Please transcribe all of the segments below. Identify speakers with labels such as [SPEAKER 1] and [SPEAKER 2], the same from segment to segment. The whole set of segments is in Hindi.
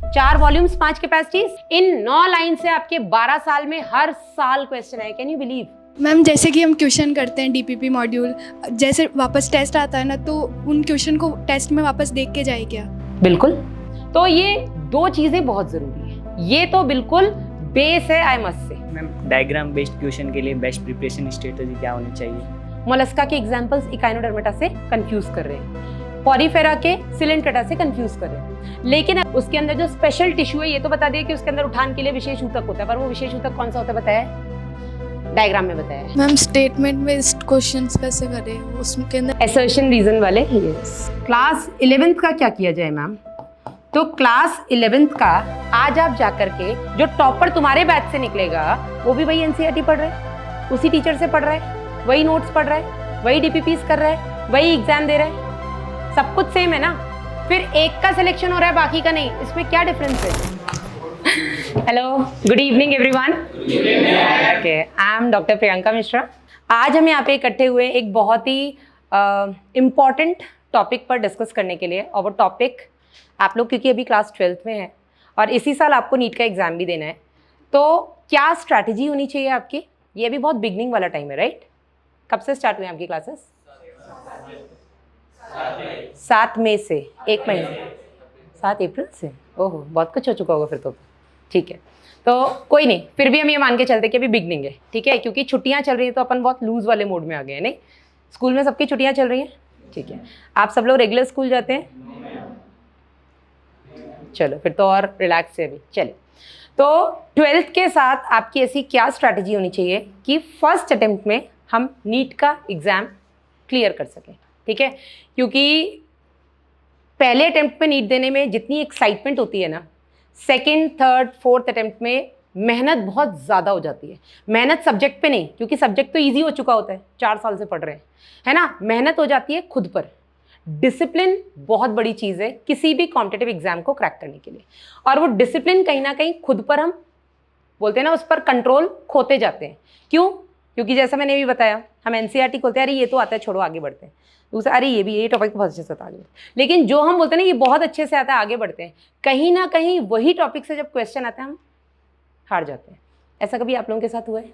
[SPEAKER 1] 4 वॉल्यूम्स 5 कैपेसिटीज, इन 9 लाइन से आपके 12 साल में हर साल क्वेश्चन आए। Can you believe?
[SPEAKER 2] मैम जैसे कि हम क्वेश्चन करते हैं डीपीपी मॉड्यूल, जैसे वापस टेस्ट आता है ना, तो उन क्वेश्चन को टेस्ट में वापस देख के जाए क्या?
[SPEAKER 1] बिल्कुल। तो ये 2 चीजें बहुत जरूरी है, ये तो बिल्कुल बेस है, I must say.
[SPEAKER 3] Ma'am diagram based question के लिए बेस्ट प्रिपरेशन स्ट्रेटजी क्या होनी चाहिए?
[SPEAKER 1] मोलस्का के एग्जांपल्स इकाइनोडर्मेटा से कंफ्यूज कर रहे हैं, पॉरीफेरा के सिलेंट्रेटा से कंफ्यूज कर रहे हैं, लेकिन उसके अंदर जो स्पेशल टिश्यू है ये तो बता दिया कि उसके अंदर उठान के लिए विशेष ऊतक होता है, पर वो विशेष ऊतक कौन सा होता है बताया? डायग्राम में बताया है।
[SPEAKER 2] मैम स्टेटमेंट बेस्ड क्वेश्चंस कैसे करें, उसके अंदर
[SPEAKER 1] असर्शन रीजन वाले। यस। क्लास 11th का क्या किया जाए मैम? तो क्लास 11th का आज आप जाकर के जो टॉपर तुम्हारे बैच से निकलेगा वो भी वही एनसीईआरटी पढ़ रहा है, उसी टीचर से पढ़ रहा है, वही नोट्स पढ़ रहा है, वही डीपीपीस कर रहा है, वही एग्जाम दे रहा है, सब कुछ सेम है ना। फिर एक का सिलेक्शन हो रहा है बाकी का नहीं, इसमें क्या डिफरेंस है? Hello, good evening everyone. Okay, I am doctor Priyanka Mishra. आज हम यहाँ पे इकट्ठे हुए एक बहुत ही इम्पॉर्टेंट टॉपिक पर डिस्कस करने के लिए, और वो टॉपिक आप लोग क्योंकि अभी क्लास 12th में हैं और इसी साल आपको नीट का एग्ज़ाम भी देना है, तो क्या स्ट्रैटेजी होनी चाहिए आपकी? ये अभी बहुत बिगनिंग वाला टाइम है, राइट? कब से स्टार्ट हुई आपकी क्लासेस? 7 मई से, 1 महीने, 7 अप्रैल से। ओहो, बहुत कुछ हो चुका होगा फिर तो। ठीक है, तो कोई नहीं, फिर भी हम ये मान के चलते कि अभी बिगनिंग है, ठीक है? क्योंकि छुट्टियां चल रही हैं तो अपन बहुत लूज़ वाले मोड में आ गए हैं। नहीं, स्कूल में सबकी छुट्टियां चल रही हैं, ठीक है? आप सब लोग रेगुलर स्कूल जाते हैं? चलो फिर तो और रिलैक्स है अभी। चलिए, तो 12th के साथ आपकी ऐसी क्या स्ट्रैटेजी होनी चाहिए कि फर्स्ट अटेम्प्ट में हम नीट का एग्ज़ाम क्लियर कर सकें, ठीक है? क्योंकि पहले अटेम्प्ट में नीट देने में जितनी एक्साइटमेंट होती है ना, सेकेंड, थर्ड, फोर्थ अटेम्प्ट में मेहनत बहुत ज़्यादा हो जाती है। मेहनत सब्जेक्ट पे नहीं, क्योंकि सब्जेक्ट तो ईजी हो चुका होता है, 4 साल से पढ़ रहे हैं, है ना? मेहनत हो जाती है खुद पर। डिसिप्लिन बहुत बड़ी चीज़ है किसी भी कॉम्पिटिटिव एग्जाम को क्रैक करने के लिए, और वो डिसिप्लिन कहीं ना कहीं खुद पर हम बोलते हैं ना, उस पर कंट्रोल खोते जाते हैं। क्यों? क्योंकि जैसा मैंने भी बताया, हम एनसीईआरटी खोलते हैं, अरे ये तो आता है, छोड़ो आगे बढ़ते हैं। दूसरा, अरे ये टॉपिक बहुत अच्छे से आता है, आगे बढ़ते हैं। लेकिन जो हम बोलते हैं ना ये बहुत अच्छे से आता है, आगे बढ़ते हैं, कहीं ना कहीं वही टॉपिक से जब क्वेश्चन आते हैं हम हार जाते हैं। ऐसा कभी आप लोगों के साथ हुआ है?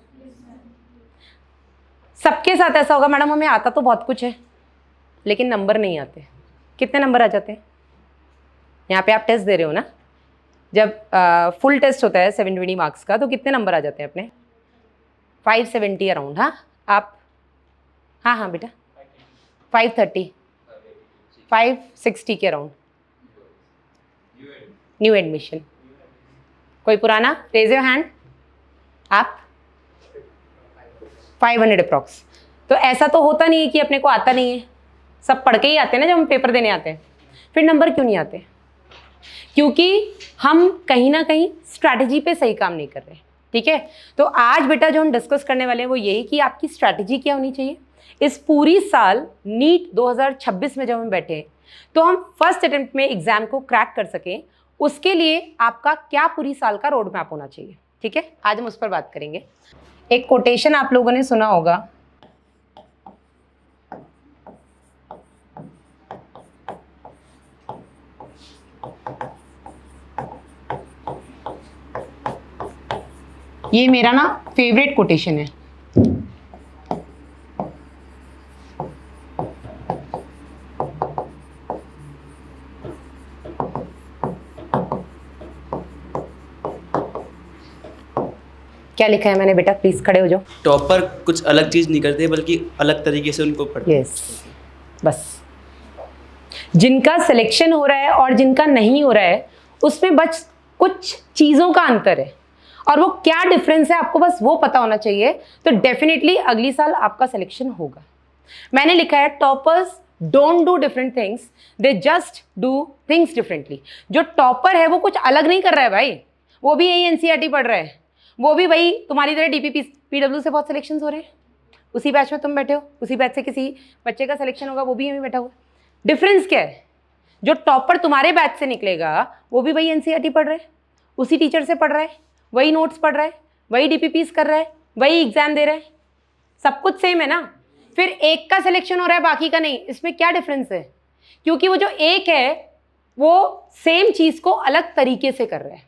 [SPEAKER 1] सबके साथ ऐसा होगा, मैडम हमें आता तो बहुत कुछ है लेकिन नंबर नहीं आते। कितने नंबर आ जाते हैं? यहाँ पे आप टेस्ट दे रहे हो ना, जब फुल टेस्ट होता है 720 मार्क्स का, तो कितने नंबर आ जाते हैं अपने? 570 अराउंड। हाँ आप? हाँ बेटा, 530, 560 के अराउंड। New admission. कोई पुराना? Raise your hand. आप? 500 अप्रॉक्स। तो ऐसा तो होता नहीं है कि अपने को आता नहीं है, सब पढ़ के ही आते हैं ना जब हम पेपर देने आते हैं। फिर नंबर क्यों नहीं आते? क्योंकि हम कहीं ना कहीं स्ट्रैटेजी पे सही काम नहीं कर रहे, ठीक है? तो आज बेटा जो हम डिस्कस करने वाले हैं वो यही कि आपकी स्ट्रैटेजी क्या होनी चाहिए इस पूरी साल नीट 2026 में जब हम बैठे हैं तो हम फर्स्ट अटेम्प्ट में एग्जाम को क्रैक कर सकें। उसके लिए आपका क्या पूरी साल का रोड मैप होना चाहिए, ठीक है? आज हम उस पर बात करेंगे। एक कोटेशन आप लोगों ने सुना होगा, ये मेरा ना फेवरेट कोटेशन है। क्या लिखा है मैंने बेटा? प्लीज खड़े हो जाओ।
[SPEAKER 4] टॉपर कुछ अलग चीज नहीं करते बल्कि अलग तरीके से उनको पढ़ते।
[SPEAKER 1] यस, बस जिनका सिलेक्शन हो रहा है और जिनका नहीं हो रहा है उसमें बस कुछ चीजों का अंतर है, और वो क्या डिफरेंस है आपको बस वो पता होना चाहिए, तो डेफिनेटली अगली साल आपका सिलेक्शन होगा। मैंने लिखा है toppers don't do different things, they just do things differently. जो टॉपर है वो कुछ अलग नहीं कर रहा है भाई, वो भी यही एनसीईआरटी पढ़ रहा है, वो भी वही तुम्हारी तरह डीपीपी पीडब्ल्यू से बहुत सिलेक्शन हो रहे हैं, उसी बैच में तुम बैठे हो, उसी बैच से किसी बच्चे का सिलेक्शन होगा वो भी यहीं बैठा हुआ। डिफरेंस क्या है? जो टॉपर तुम्हारे बैच से निकलेगा वो भी वही एनसीईआरटी पढ़ रहा है, उसी टीचर से पढ़ रहा है, वही नोट्स पढ़ रहा है, वही डीपीपीस कर रहा है, वही एग्जाम दे रहा है, सब कुछ सेम है ना। फिर एक का सिलेक्शन हो रहा है बाकी का नहीं, इसमें क्या डिफरेंस है? क्योंकि वो जो एक है वो सेम चीज को अलग तरीके से कर रहे हैं।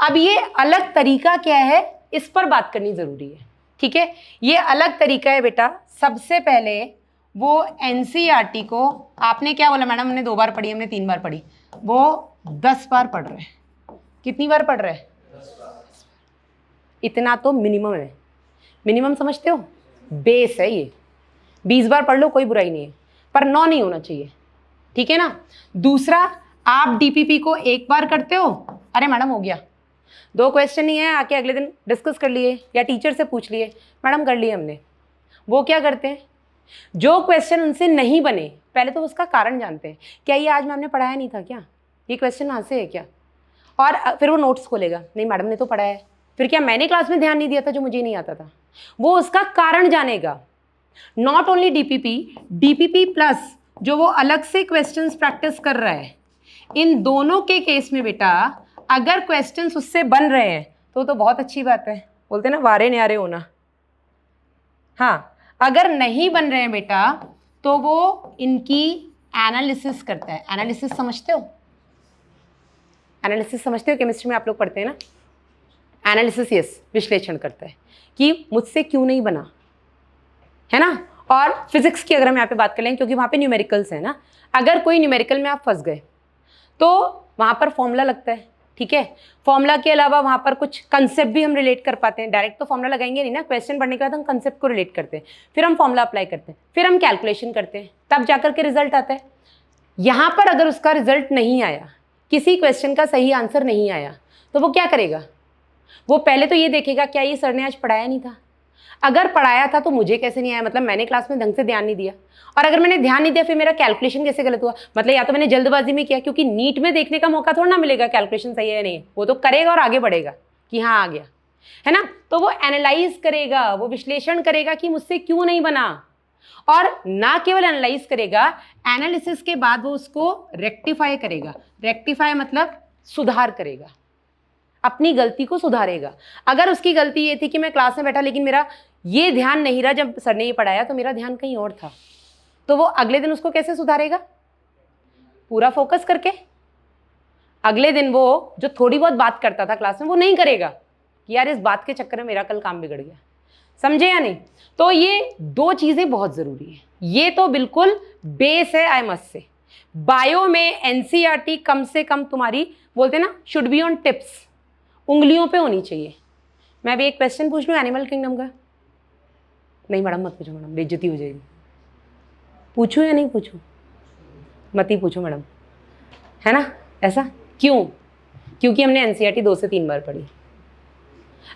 [SPEAKER 1] अब ये अलग तरीका क्या है, इस पर बात करनी जरूरी है, ठीक है। ये अलग तरीका है बेटा, सबसे पहले वो एनसीईआरटी को आपने क्या बोला मैडम, हमने 2 बार पढ़ी, हमने 3 बार पढ़ी, वो 10 बार पढ़ रहे हैं। कितनी बार पढ़ रहे हैं? इतना तो मिनिमम है। मिनिमम समझते हो, बेस है ये। 20 बार पढ़ लो कोई बुराई नहीं है, पर 9 नहीं होना चाहिए, ठीक है ना। दूसरा, आप डीपीपी को 1 बार करते हो, अरे मैडम हो गया, 2 क्वेश्चन ही है, आके अगले दिन डिस्कस कर लिए या टीचर से पूछ लिए, मैडम कर लिए हमने। वो क्या करते हैं, जो क्वेश्चन उनसे नहीं बने पहले तो उसका कारण जानते हैं, क्या ये आज मैम ने पढ़ाया नहीं था क्या, ये क्वेश्चन यहाँ से है क्या, और फिर वो नोट्स खोलेगा, नहीं मैडम ने तो पढ़ाया है, फिर क्या मैंने क्लास में ध्यान नहीं दिया था जो मुझे नहीं आता था। वो उसका कारण जानेगा। नॉट ओनली डीपीपी प्लस जो वो अलग से क्वेश्चंस प्रैक्टिस कर रहा है, इन दोनों के केस में बेटा अगर क्वेश्चंस उससे बन रहे हैं तो बहुत अच्छी बात है, बोलते हैं ना वारे न्यारे होना। हाँ, अगर नहीं बन रहे हैं बेटा तो वो इनकी एनालिसिस करता है। एनालिसिस समझते हो? एनालिसिस समझते हो, केमिस्ट्री में आप लोग पढ़ते हैं ना, एनालिसिस, यस, विश्लेषण करता है कि मुझसे क्यों नहीं बना, है ना। और फिजिक्स की अगर हम यहाँ पे बात कर लें, क्योंकि वहाँ पे न्यूमेरिकल्स है ना, अगर कोई न्यूमेरिकल में आप फंस गए तो वहाँ पर फॉर्मूला लगता है, ठीक है। फॉर्मूला के अलावा वहाँ पर कुछ कंसेप्ट भी हम रिलेट कर पाते हैं। डायरेक्ट तो फॉर्मूला लगाएंगे नहीं ना, क्वेश्चन पढ़ने के बाद हम कंसेप्ट को रिलेट करते हैं, फिर हम फॉर्मूला अप्लाई करते हैं, फिर हम कैलकुलेशन करते हैं, तब जाकर के रिजल्ट आता है। यहाँ पर अगर उसका रिजल्ट नहीं आया, किसी क्वेश्चन का सही आंसर नहीं आया, तो वो क्या करेगा, वो पहले तो ये देखेगा क्या ये सर ने आज पढ़ाया नहीं था, अगर पढ़ाया था तो मुझे कैसे नहीं आया, मतलब मैंने क्लास में ढंग से ध्यान नहीं दिया, और अगर मैंने ध्यान नहीं दिया फिर मेरा कैलकुलेशन कैसे गलत हुआ, मतलब या तो मैंने जल्दबाजी में किया, क्योंकि नीट में देखने का मौका थोड़ा ना मिलेगा कैलकुलेशन सही है या नहीं, वो तो करेगा और आगे बढ़ेगा कि हाँ आ गया, है ना। तो वो एनालाइज करेगा, वो विश्लेषण करेगा कि मुझसे क्यों नहीं बना, और ना केवल एनालाइज करेगा, एनालिसिस के बाद वो उसको रेक्टिफाई करेगा। रेक्टिफाई मतलब सुधार करेगा, अपनी गलती को सुधारेगा। अगर उसकी गलती ये थी कि मैं क्लास में बैठा लेकिन मेरा ये ध्यान नहीं रहा जब सर ने ये पढ़ाया, तो मेरा ध्यान कहीं और था, तो वो अगले दिन उसको कैसे सुधारेगा, पूरा फोकस करके। अगले दिन वो जो थोड़ी बहुत बात करता था क्लास में वो नहीं करेगा कि यार इस बात के चक्कर में मेरा कल काम बिगड़ गया, समझे या नहीं। तो ये 2 चीज़ें बहुत ज़रूरी है, ये तो बिल्कुल बेस है आई मस्ट से। बायो में एनसीईआरटी कम से कम तुम्हारी बोलते ना शुड बी ऑन टिप्स, उंगलियों पे होनी चाहिए। मैं अभी एक क्वेश्चन पूछ लूँ एनिमल किंगडम का, नहीं मैडम मत पूछो मैडम, बेइज्जती हो जाएगी। पूछूं या नहीं पूछूं? मत ही पूछो मैडम, है ना। ऐसा क्यों? क्योंकि हमने एनसीईआरटी 2 से 3 बार पढ़ी।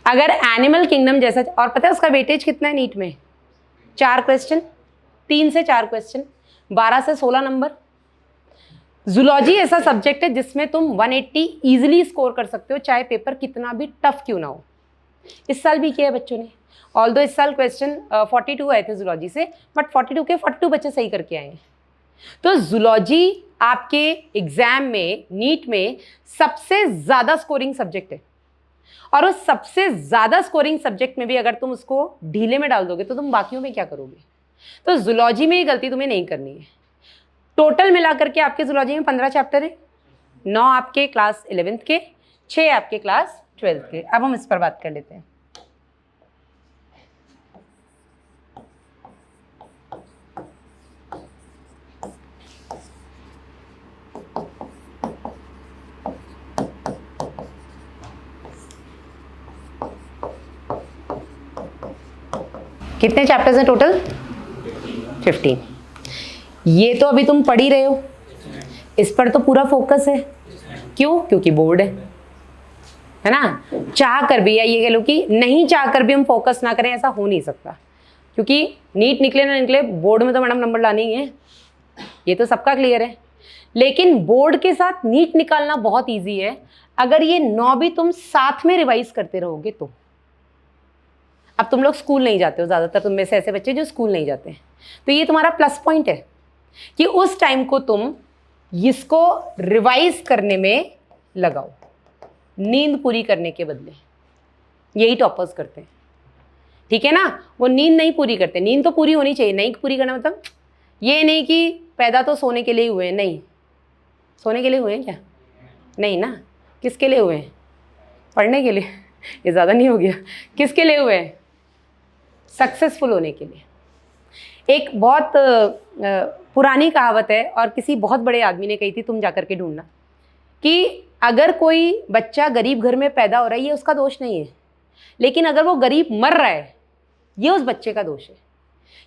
[SPEAKER 1] अगर एनिमल किंगडम जैसा, और पता है उसका वेटेज कितना है नीट में, 4 क्वेश्चन, 3 से 4 क्वेश्चन, 12 से 16 नंबर। जूलॉजी ऐसा सब्जेक्ट है जिसमें तुम 180 इजीली स्कोर कर सकते हो, चाहे पेपर कितना भी टफ क्यों ना हो। इस साल भी किया है बच्चों ने, ऑल्दो इस साल क्वेश्चन 42 आए थे जूलॉजी से, बट 42 के 42 बच्चे सही करके आए हैं। तो जूलॉजी आपके एग्जाम में, नीट में सबसे ज़्यादा स्कोरिंग सब्जेक्ट है, और उस सबसे ज़्यादा स्कोरिंग सब्जेक्ट में भी अगर तुम उसको ढीले में डाल दोगे तो तुम बाकियों में क्या करोगे। तो जूलॉजी में ये गलती तुम्हें नहीं करनी है। टोटल मिलाकर के आपके जूलॉजी में 15 चैप्टर है, 9 आपके क्लास 11th के, 6 आपके क्लास 12th के। अब हम इस पर बात कर लेते हैं। कितने चैप्टर्स हैं टोटल? 15। ये तो अभी तुम पढ़ ही रहे हो, इस पर तो पूरा फोकस है। क्यों? क्योंकि बोर्ड है ना। चाह कर भी, या ये कह लो कि नहीं चाह कर भी हम फोकस ना करें, ऐसा हो नहीं सकता, क्योंकि नीट निकले ना निकले बोर्ड में तो मैडम नंबर लाने ही है, ये तो सबका क्लियर है। लेकिन बोर्ड के साथ नीट निकालना बहुत ईजी है, अगर ये 9 भी तुम साथ में रिवाइज करते रहोगे तो। अब तुम लोग स्कूल नहीं जाते हो, ज़्यादातर तुम में से ऐसे बच्चे जो स्कूल नहीं जाते हैं, तो ये तुम्हारा प्लस पॉइंट है कि उस टाइम को तुम इसको रिवाइज करने में लगाओ, नींद पूरी करने के बदले। यही टॉपर्स करते हैं, ठीक है ना। वो नींद नहीं पूरी करते, नींद तो पूरी होनी चाहिए। नहीं पूरी करना मतलब ये नहीं कि पैदा तो सोने के लिए ही हुए, नहीं, सोने के लिए हुए हैं क्या? नहीं ना। किसके लिए हुए हैं? पढ़ने के लिए। ये ज़्यादा नहीं हो गया? किसके लिए हुए हैं? सक्सेसफुल होने के लिए। एक बहुत पुरानी कहावत है और किसी बहुत बड़े आदमी ने कही थी, तुम जा कर के ढूंढना, कि अगर कोई बच्चा गरीब घर में पैदा हो रहा है ये उसका दोष नहीं है, लेकिन अगर वो गरीब मर रहा है ये उस बच्चे का दोष है।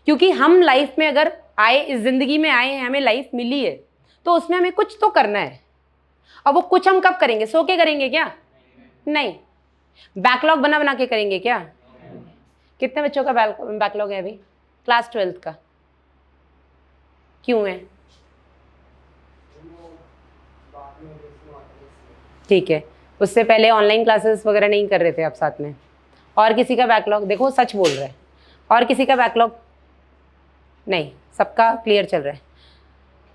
[SPEAKER 1] क्योंकि हम लाइफ में अगर आए, इस ज़िंदगी में आए हैं, हमें लाइफ मिली है तो उसमें हमें कुछ तो करना है। अब वो कुछ हम कब करेंगे? सो के करेंगे क्या? नहीं। बैकलॉग बना बना के करेंगे क्या? कितने बच्चों का बैकलॉग है अभी क्लास 12th का? क्यों है? ठीक है, उससे पहले ऑनलाइन क्लासेस वगैरह नहीं कर रहे थे आप साथ में? और किसी का बैकलॉग देखो, सच बोल रहा है, और किसी का बैकलॉग नहीं, सबका क्लियर चल रहा है।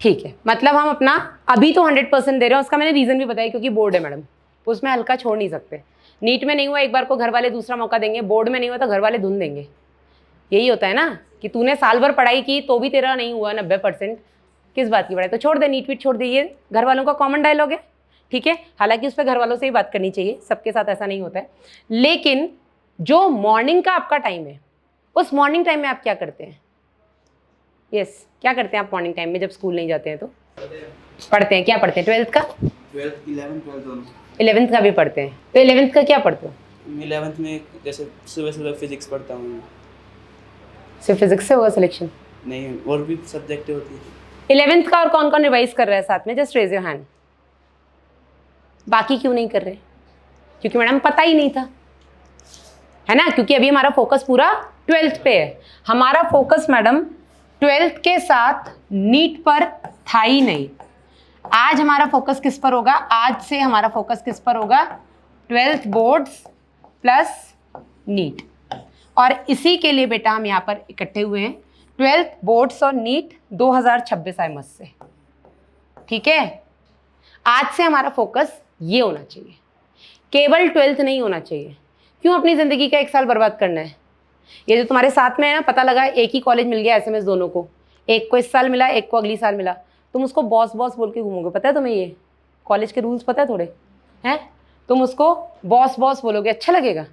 [SPEAKER 1] ठीक है, मतलब हम अपना अभी तो 100% दे रहे हैं। उसका मैंने रीज़न भी बताया, क्योंकि बोर्ड है मैडम, उसमें हल्का छोड़ नहीं सकते। नीट में नहीं हुआ एक बार को घर वाले दूसरा मौका देंगे, बोर्ड में नहीं हुआ तो घर वाले धुन देंगे। यही होता है ना कि तूने साल भर पढ़ाई की तो भी तेरा नहीं हुआ 90%, किस बात की पढ़ाई? तो छोड़ दे, नीट वीट छोड़ दे। ये घर वालों का कॉमन डायलॉग है, ठीक है। हालांकि उस पर घर वालों से ही बात करनी चाहिए, सबके साथ ऐसा नहीं होता है। लेकिन जो मॉर्निंग का आपका टाइम है, उस मॉर्निंग टाइम में आप क्या करते हैं? यस, क्या करते हैं आप मॉर्निंग टाइम में जब स्कूल नहीं जाते हैं? तो पढ़ते हैं। क्या पढ़ते हैं? 12th का?
[SPEAKER 4] 12th 11th दोनों।
[SPEAKER 1] 11th का भी पढ़ते हैं। तो 11th का क्या पढ़ते हो?
[SPEAKER 4] 11th में जैसे सुबह सुबह फिजिक्स पढ़ता हूँ।
[SPEAKER 1] सिर्फ फिजिक्स से होगा सिलेक्शन?
[SPEAKER 4] नहीं, और भी सब्जेक्ट होती है।
[SPEAKER 1] 11th का और कौन कौन रिवाइज कर रहा है साथ में? Just raise your hand. बाकी क्यों नहीं कर रहे? क्योंकि मैडम पता ही नहीं था, है ना। क्योंकि अभी हमारा फोकस पूरा 12th पे है। हमारा फोकस मैडम 12th के साथ नीट पर था ही नहीं। आज हमारा फोकस किस पर होगा? आज से हमारा फोकस किस पर होगा? 12th boards plus NEET. और इसी के लिए बेटा हम यहाँ पर इकट्ठे हुए हैं। 12th बोर्ड्स और नीट 2026 आई मस्ट से, ठीक है। आज से हमारा फोकस ये होना चाहिए, केवल 12th नहीं होना चाहिए। क्यों अपनी ज़िंदगी का एक साल बर्बाद करना है? ये जो तुम्हारे साथ में है ना, पता लगा एक ही कॉलेज मिल गया SMS दोनों को, एक को इस साल मिला, एक को अगली साल मिला, तुम उसको बॉस बॉस बोल के घूमोगे। पता है तुम्हें ये कॉलेज के रूल्स पता है थोड़े हैं? तुम उसको बॉस बॉस बोलोगे, अच्छा लगेगा?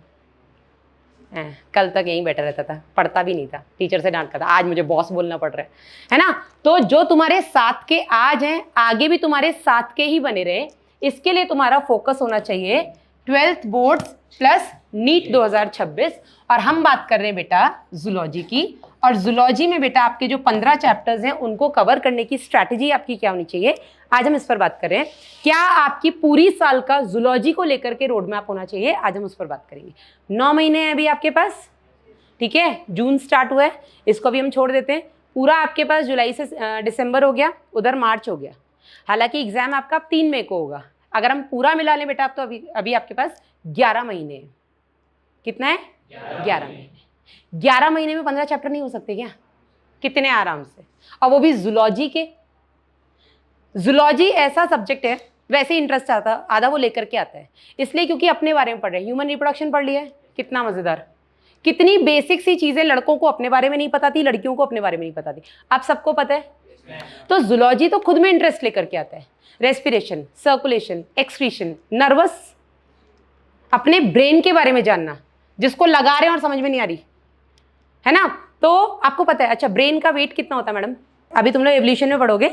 [SPEAKER 1] कल तक यहीं बैठा रहता था, पढ़ता भी नहीं था, टीचर से डांटता था, आज मुझे बॉस बोलना पड़ रहा है ना। तो जो तुम्हारे साथ के आज हैं, आगे भी तुम्हारे साथ के ही बने रहे, इसके लिए तुम्हारा फोकस होना चाहिए 12th बोर्ड्स प्लस नीट 2026। और हम बात कर रहे हैं बेटा जूलॉजी की, और जूलॉजी में बेटा आपके जो 15 चैप्टर्स हैं उनको कवर करने की स्ट्रैटेजी आपकी क्या होनी चाहिए, आज हम इस पर बात कर रहे हैं। क्या आपकी पूरी साल का जूलॉजी को लेकर के रोड मैप होना चाहिए, आज हम उस पर बात करेंगे। 9 महीने हैं अभी आपके पास, ठीक है। जून स्टार्ट हुआ है, इसको भी हम छोड़ देते हैं। पूरा आपके पास जुलाई से दिसंबर हो गया, उधर मार्च हो गया। हालांकि एग्जाम आपका 3 मई को होगा। अगर हम पूरा मिला लें बेटा, आप तो अभी आपके पास 11 महीने हैं। कितना है? 11 महीने। 11 महीने में 15 चैप्टर नहीं हो सकते क्या? कितने आराम से। और वो भी जूलॉजी के। जूलॉजी ऐसा सब्जेक्ट है, वैसे इंटरेस्ट आता आधा वो लेकर के आता है, इसलिए क्योंकि अपने बारे में पढ़ रहे हैं। ह्यूमन रिप्रोडक्शन पढ़ लिया है, कितना मज़ेदार। कितनी बेसिक सी चीज़ें लड़कों को अपने बारे में नहीं पता थी, लड़कियों को अपने बारे में नहीं पता थी, अब सबको पता है। तो जूलॉजी तो खुद में इंटरेस्ट लेकर के आता है। रेस्पिरेशन, सर्कुलेशन, एक्सक्रीशन, नर्वस, अपने ब्रेन के बारे में जानना, जिसको लगा रहे हैं और समझ में नहीं आ रही, है ना। तो आपको पता है, अच्छा ब्रेन का वेट कितना होता है मैडम? अभी तुम लोग एवोल्यूशन में पढ़ोगे,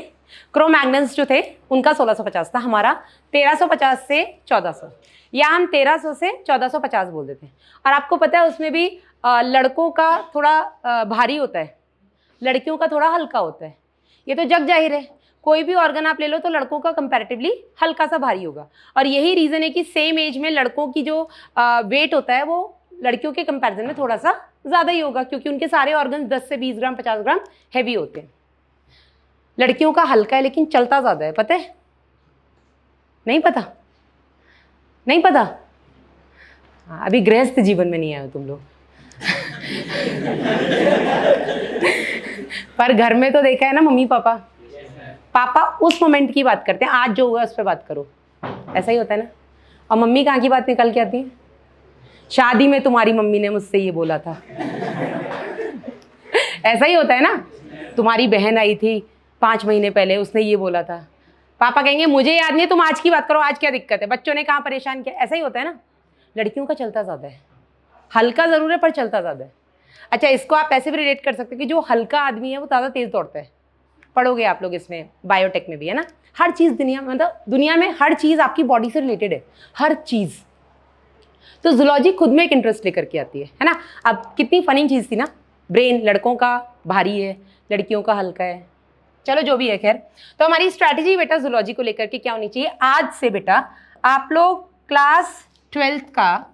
[SPEAKER 1] क्रो-मैग्नन्स जो थे उनका 1650 था, हमारा 1350 से 1400, या हम 1300 से 1450 बोल देते हैं। और आपको पता है उसमें भी लड़कों का थोड़ा भारी होता है, लड़कियों का थोड़ा हल्का होता है। ये तो जग जाहिर है, कोई भी ऑर्गन आप ले लो तो लड़कों का कंपैरेटिवली हल्का सा भारी होगा। और यही रीज़न है कि सेम एज में लड़कों की जो वेट होता है वो लड़कियों के कंपैरिजन में थोड़ा सा ज़्यादा ही होगा, क्योंकि उनके सारे ऑर्गन 10 से 20 ग्राम 50 ग्राम हैवी होते हैं। लड़कियों का हल्का है लेकिन चलता ज़्यादा है, पता है? नहीं पता? नहीं पता? अभी गृहस्थ जीवन में नहीं आए हो तुम लोग। पर घर में तो देखा है ना मम्मी पापा। पापा उस मोमेंट की बात करते हैं, आज जो हुआ उस पर बात करो, ऐसा ही होता है ना। और मम्मी कहाँ की बात निकल के आती है? शादी में तुम्हारी मम्मी ने मुझसे ये बोला था। ऐसा ही होता है ना। तुम्हारी बहन आई थी 5 महीने पहले, उसने ये बोला था। पापा कहेंगे मुझे याद नहीं है, तुम आज की बात करो, आज क्या दिक्कत है, बच्चों ने कहाँ परेशान किया, ऐसा ही होता है ना। लड़कियों का चलता ज़्यादा है, हल्का ज़रूर है पर चलता ज़्यादा है। अच्छा, इसको आप ऐसे भी रिलेट कर सकते हैं कि जो हल्का आदमी है वो ज़्यादा तेज़ दौड़ता है। पढ़ोगे आप लोग इसमें, बायोटेक में भी है ना, हर चीज़ दुनिया में हर चीज़ आपकी बॉडी से रिलेटेड है, हर चीज़। तो जूलॉजी खुद में एक इंटरेस्ट लेकर के आती है ना। अब कितनी फनी चीज़ थी ना, ब्रेन लड़कों का भारी है, लड़कियों का हल्का है, चलो जो भी है खैर। तो हमारी स्ट्रैटेजी बेटा जूलॉजी को लेकर के क्या होनी चाहिए, आज से बेटा आप लोग क्लास 12th का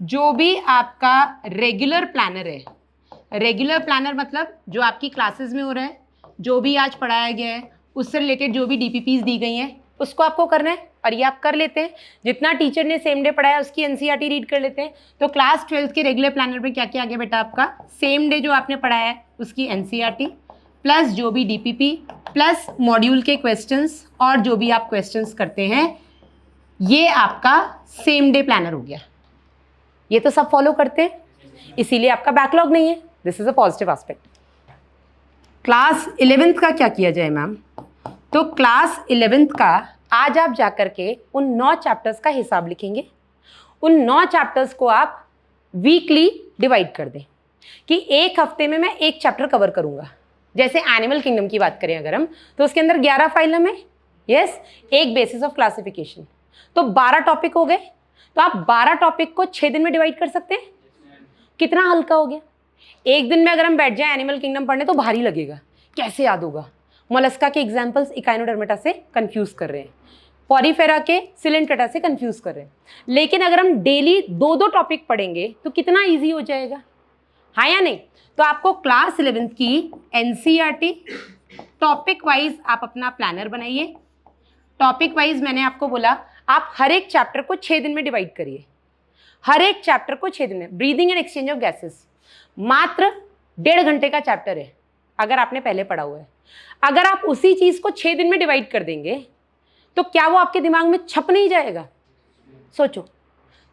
[SPEAKER 1] जो भी आपका रेगुलर प्लानर है, रेगुलर प्लानर मतलब जो आपकी क्लासेस में हो रहा है, जो भी आज पढ़ाया गया है, उससे रिलेटेड जो भी DPPs दी गई हैं, उसको आपको करना है और ये आप कर लेते हैं। जितना टीचर ने सेम डे पढ़ाया उसकी NCERT रीड कर लेते हैं। तो क्लास 12th के रेगुलर प्लानर में क्या क्या आ गया बेटा, आपका सेम डे जो आपने पढ़ाया है उसकी NCERT प्लस जो भी DPP प्लस मॉड्यूल के क्वेश्चंस और जो भी आप क्वेश्चंस करते हैं, ये आपका सेम डे प्लानर हो गया। ये तो सब फॉलो करते हैं, इसीलिए आपका बैकलॉग नहीं है। This is a positive aspect. Class 11th का क्या किया जाए मैम, तो क्लास 11th का आज आप जाकर के उन 9 चैप्टर्स का हिसाब लिखेंगे। उन 9 चैप्टर्स को आप वीकली डिवाइड कर दें कि एक हफ्ते में मैं एक चैप्टर कवर करूंगा। जैसे एनिमल किंगडम की बात करें अगर हम, तो उसके अंदर 11 फाइलम है, यस, एक बेसिस ऑफ क्लासिफिकेशन, तो 12 टॉपिक हो गए। तो आप 12 टॉपिक को 6 दिन में डिवाइड कर सकते हैं। कितना हल्का हो गया। एक दिन में अगर हम बैठ जाए एनिमल किंगडम पढ़ने तो भारी लगेगा, कैसे याद होगा। मोलस्का के एग्जाम्पल्स इकाइनोडर्मेटा से कंफ्यूज कर रहे हैं, पॉरीफेरा के सिलेंट्रेटा से कंफ्यूज कर रहे हैं। लेकिन अगर हम डेली 2-2 टॉपिक पढ़ेंगे तो कितना ईजी हो जाएगा, हाँ या नहीं। तो आपको क्लास 11th की NCERT टॉपिक वाइज आप अपना प्लानर बनाइए। टॉपिक वाइज मैंने आपको बोला आप हर एक चैप्टर को 6 दिन में डिवाइड करिए, हर एक चैप्टर को 6 दिन में। Breathing and exchange of gases मात्र 1.5 घंटे का चैप्टर है, अगर आपने पहले पढ़ा हुआ है। अगर आप उसी चीज़ को 6 दिन में डिवाइड कर देंगे तो क्या वो आपके दिमाग में छप नहीं जाएगा। सोचो,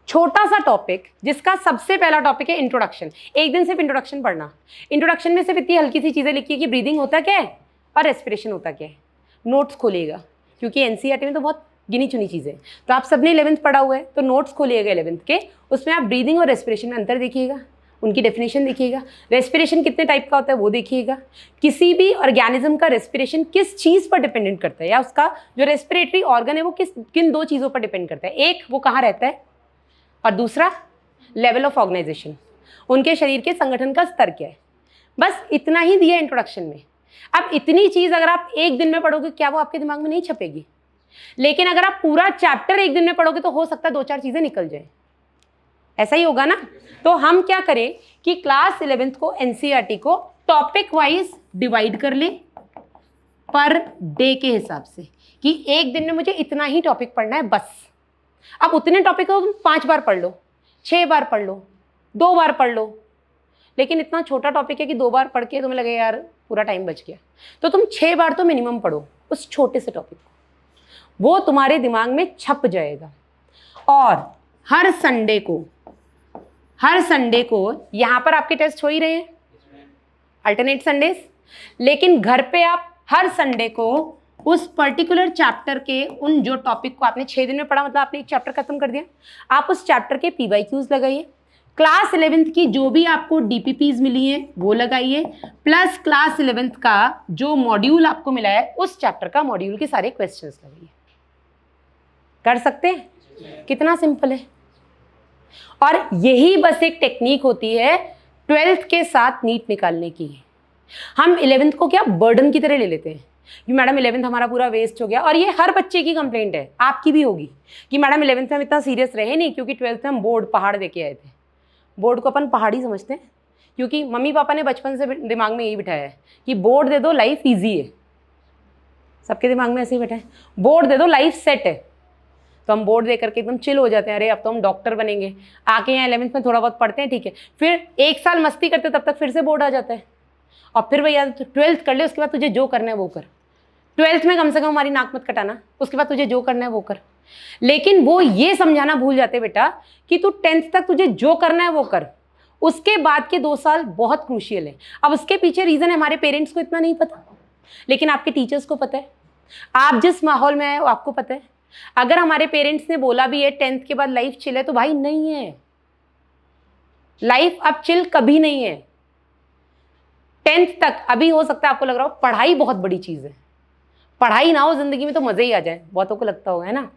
[SPEAKER 1] छोटा सा टॉपिक जिसका सबसे पहला टॉपिक है इंट्रोडक्शन, एक दिन सिर्फ इंट्रोडक्शन पढ़ना। इंट्रोडक्शन में सिर्फ इतनी हल्की सी चीज़ें लिखी है कि ब्रीदिंग होता क्या है और रेस्पिरेशन होता क्या है। नोट्स खोलिएगा, क्योंकि NCERT में तो बहुत गिनी चुनी चीज़ें, तो आप सबने 11th पढ़ा हुआ है, तो नोट्स खोलिएगा 11th के, उसमें आप ब्रीदिंग और रेस्पिरेशन में अंतर देखिएगा, उनकी डेफिनेशन देखिएगा, रेस्पिरेशन कितने टाइप का होता है वो देखिएगा, किसी भी ऑर्गेनिज्म का रेस्पिरेशन किस चीज़ पर डिपेंडेंट करता है, या उसका जो रेस्पिरेटरी ऑर्गन है वो किन 2 चीज़ों पर डिपेंड करता है। एक, वो कहाँ रहता है, और दूसरा लेवल ऑफ ऑर्गेनाइजेशन, उनके शरीर के संगठन का स्तर क्या है। बस इतना ही दिया इंट्रोडक्शन में। अब इतनी चीज़ अगर आप एक दिन में पढ़ोगे, क्या वो आपके दिमाग में नहीं छपेगी। लेकिन अगर आप पूरा चैप्टर एक दिन में पढ़ोगे तो हो सकता है 2-4 चीज़ें निकल जाए, ऐसा ही होगा ना। तो हम क्या करें कि क्लास 11th को NCERT को टॉपिक वाइज डिवाइड कर ले पर डे के हिसाब से, कि एक दिन में मुझे इतना ही टॉपिक पढ़ना है बस। अब उतने टॉपिक को तुम 5 बार पढ़ लो, 6 बार पढ़ लो, 2 बार पढ़ लो, लेकिन इतना छोटा टॉपिक है कि 2 बार पढ़ के तुम्हें लगे यार पूरा टाइम बच गया, तो तुम 6 बार तो मिनिमम पढ़ो उस छोटे से टॉपिक को, वो तुम्हारे दिमाग में छप जाएगा। और हर संडे को यहाँ पर आपके टेस्ट हो ही रहे हैं, अल्टरनेट संडेज, लेकिन घर पे आप हर संडे को उस पर्टिकुलर चैप्टर के उन जो टॉपिक को आपने 6 दिन में पढ़ा, मतलब आपने एक चैप्टर खत्म कर दिया, आप उस चैप्टर के PYQs लगाइए। क्लास 11th की जो भी आपको DPPs मिली हैं वो लगाइए, प्लस क्लास 11th का जो मॉड्यूल आपको मिला है उस चैप्टर का मॉड्यूल के सारे क्वेश्चंस लगाइए। कर सकते हैं, कितना सिंपल है। और यही बस एक टेक्निक होती है 12th के साथ नीट निकालने की। हम 11th को क्या बर्डन की तरह ले लेते हैं कि मैडम 11th हमारा पूरा वेस्ट हो गया, और ये हर बच्चे की कंप्लेंट है, आपकी भी होगी कि मैडम 11th में हम इतना सीरियस रहे नहीं, क्योंकि 12th में हम बोर्ड पहाड़ दे के आए थे। बोर्ड को अपन पहाड़ी समझते हैं, क्योंकि मम्मी पापा ने बचपन से दिमाग में यही बिठाया है कि बोर्ड दे दो लाइफ ईजी है, सबके दिमाग में ऐसे ही बैठा है, बोर्ड दे दो लाइफ सेट है। तो हम बोर्ड दे करके एकदम चिल हो जाते हैं, अरे अब तो हम डॉक्टर बनेंगे। आके यहाँ 11th में थोड़ा बहुत पढ़ते हैं, ठीक है, फिर 1 साल मस्ती करते, तब तक फिर से बोर्ड आ जाता है, और फिर भैया 12th कर ले, उसके बाद तुझे जो करना है वो कर। 12th में कम से कम हमारी नाक मत कटाना, उसके बाद तुझे जो करना है वो कर। लेकिन वो ये समझाना भूल जाते बेटा कि तू 10th तक तुझे जो करना है वो कर, उसके बाद के 2 साल बहुत क्रूशियल है। अब उसके पीछे रीज़न है हमारे पेरेंट्स को इतना नहीं पता, लेकिन आपके टीचर्स को पता है, आप जिस माहौल में आए हो आपको पता है। अगर हमारे पेरेंट्स ने बोला भी है 10th के बाद लाइफ चिल है, तो भाई नहीं है, लाइफ अब चिल कभी नहीं है। 10th तक अभी हो सकता है आपको लग रहा हो पढ़ाई बहुत बड़ी चीज़ है, पढ़ाई ना हो जिंदगी में तो मज़े ही आ जाए, बहुतों को लगता होगा, है ना।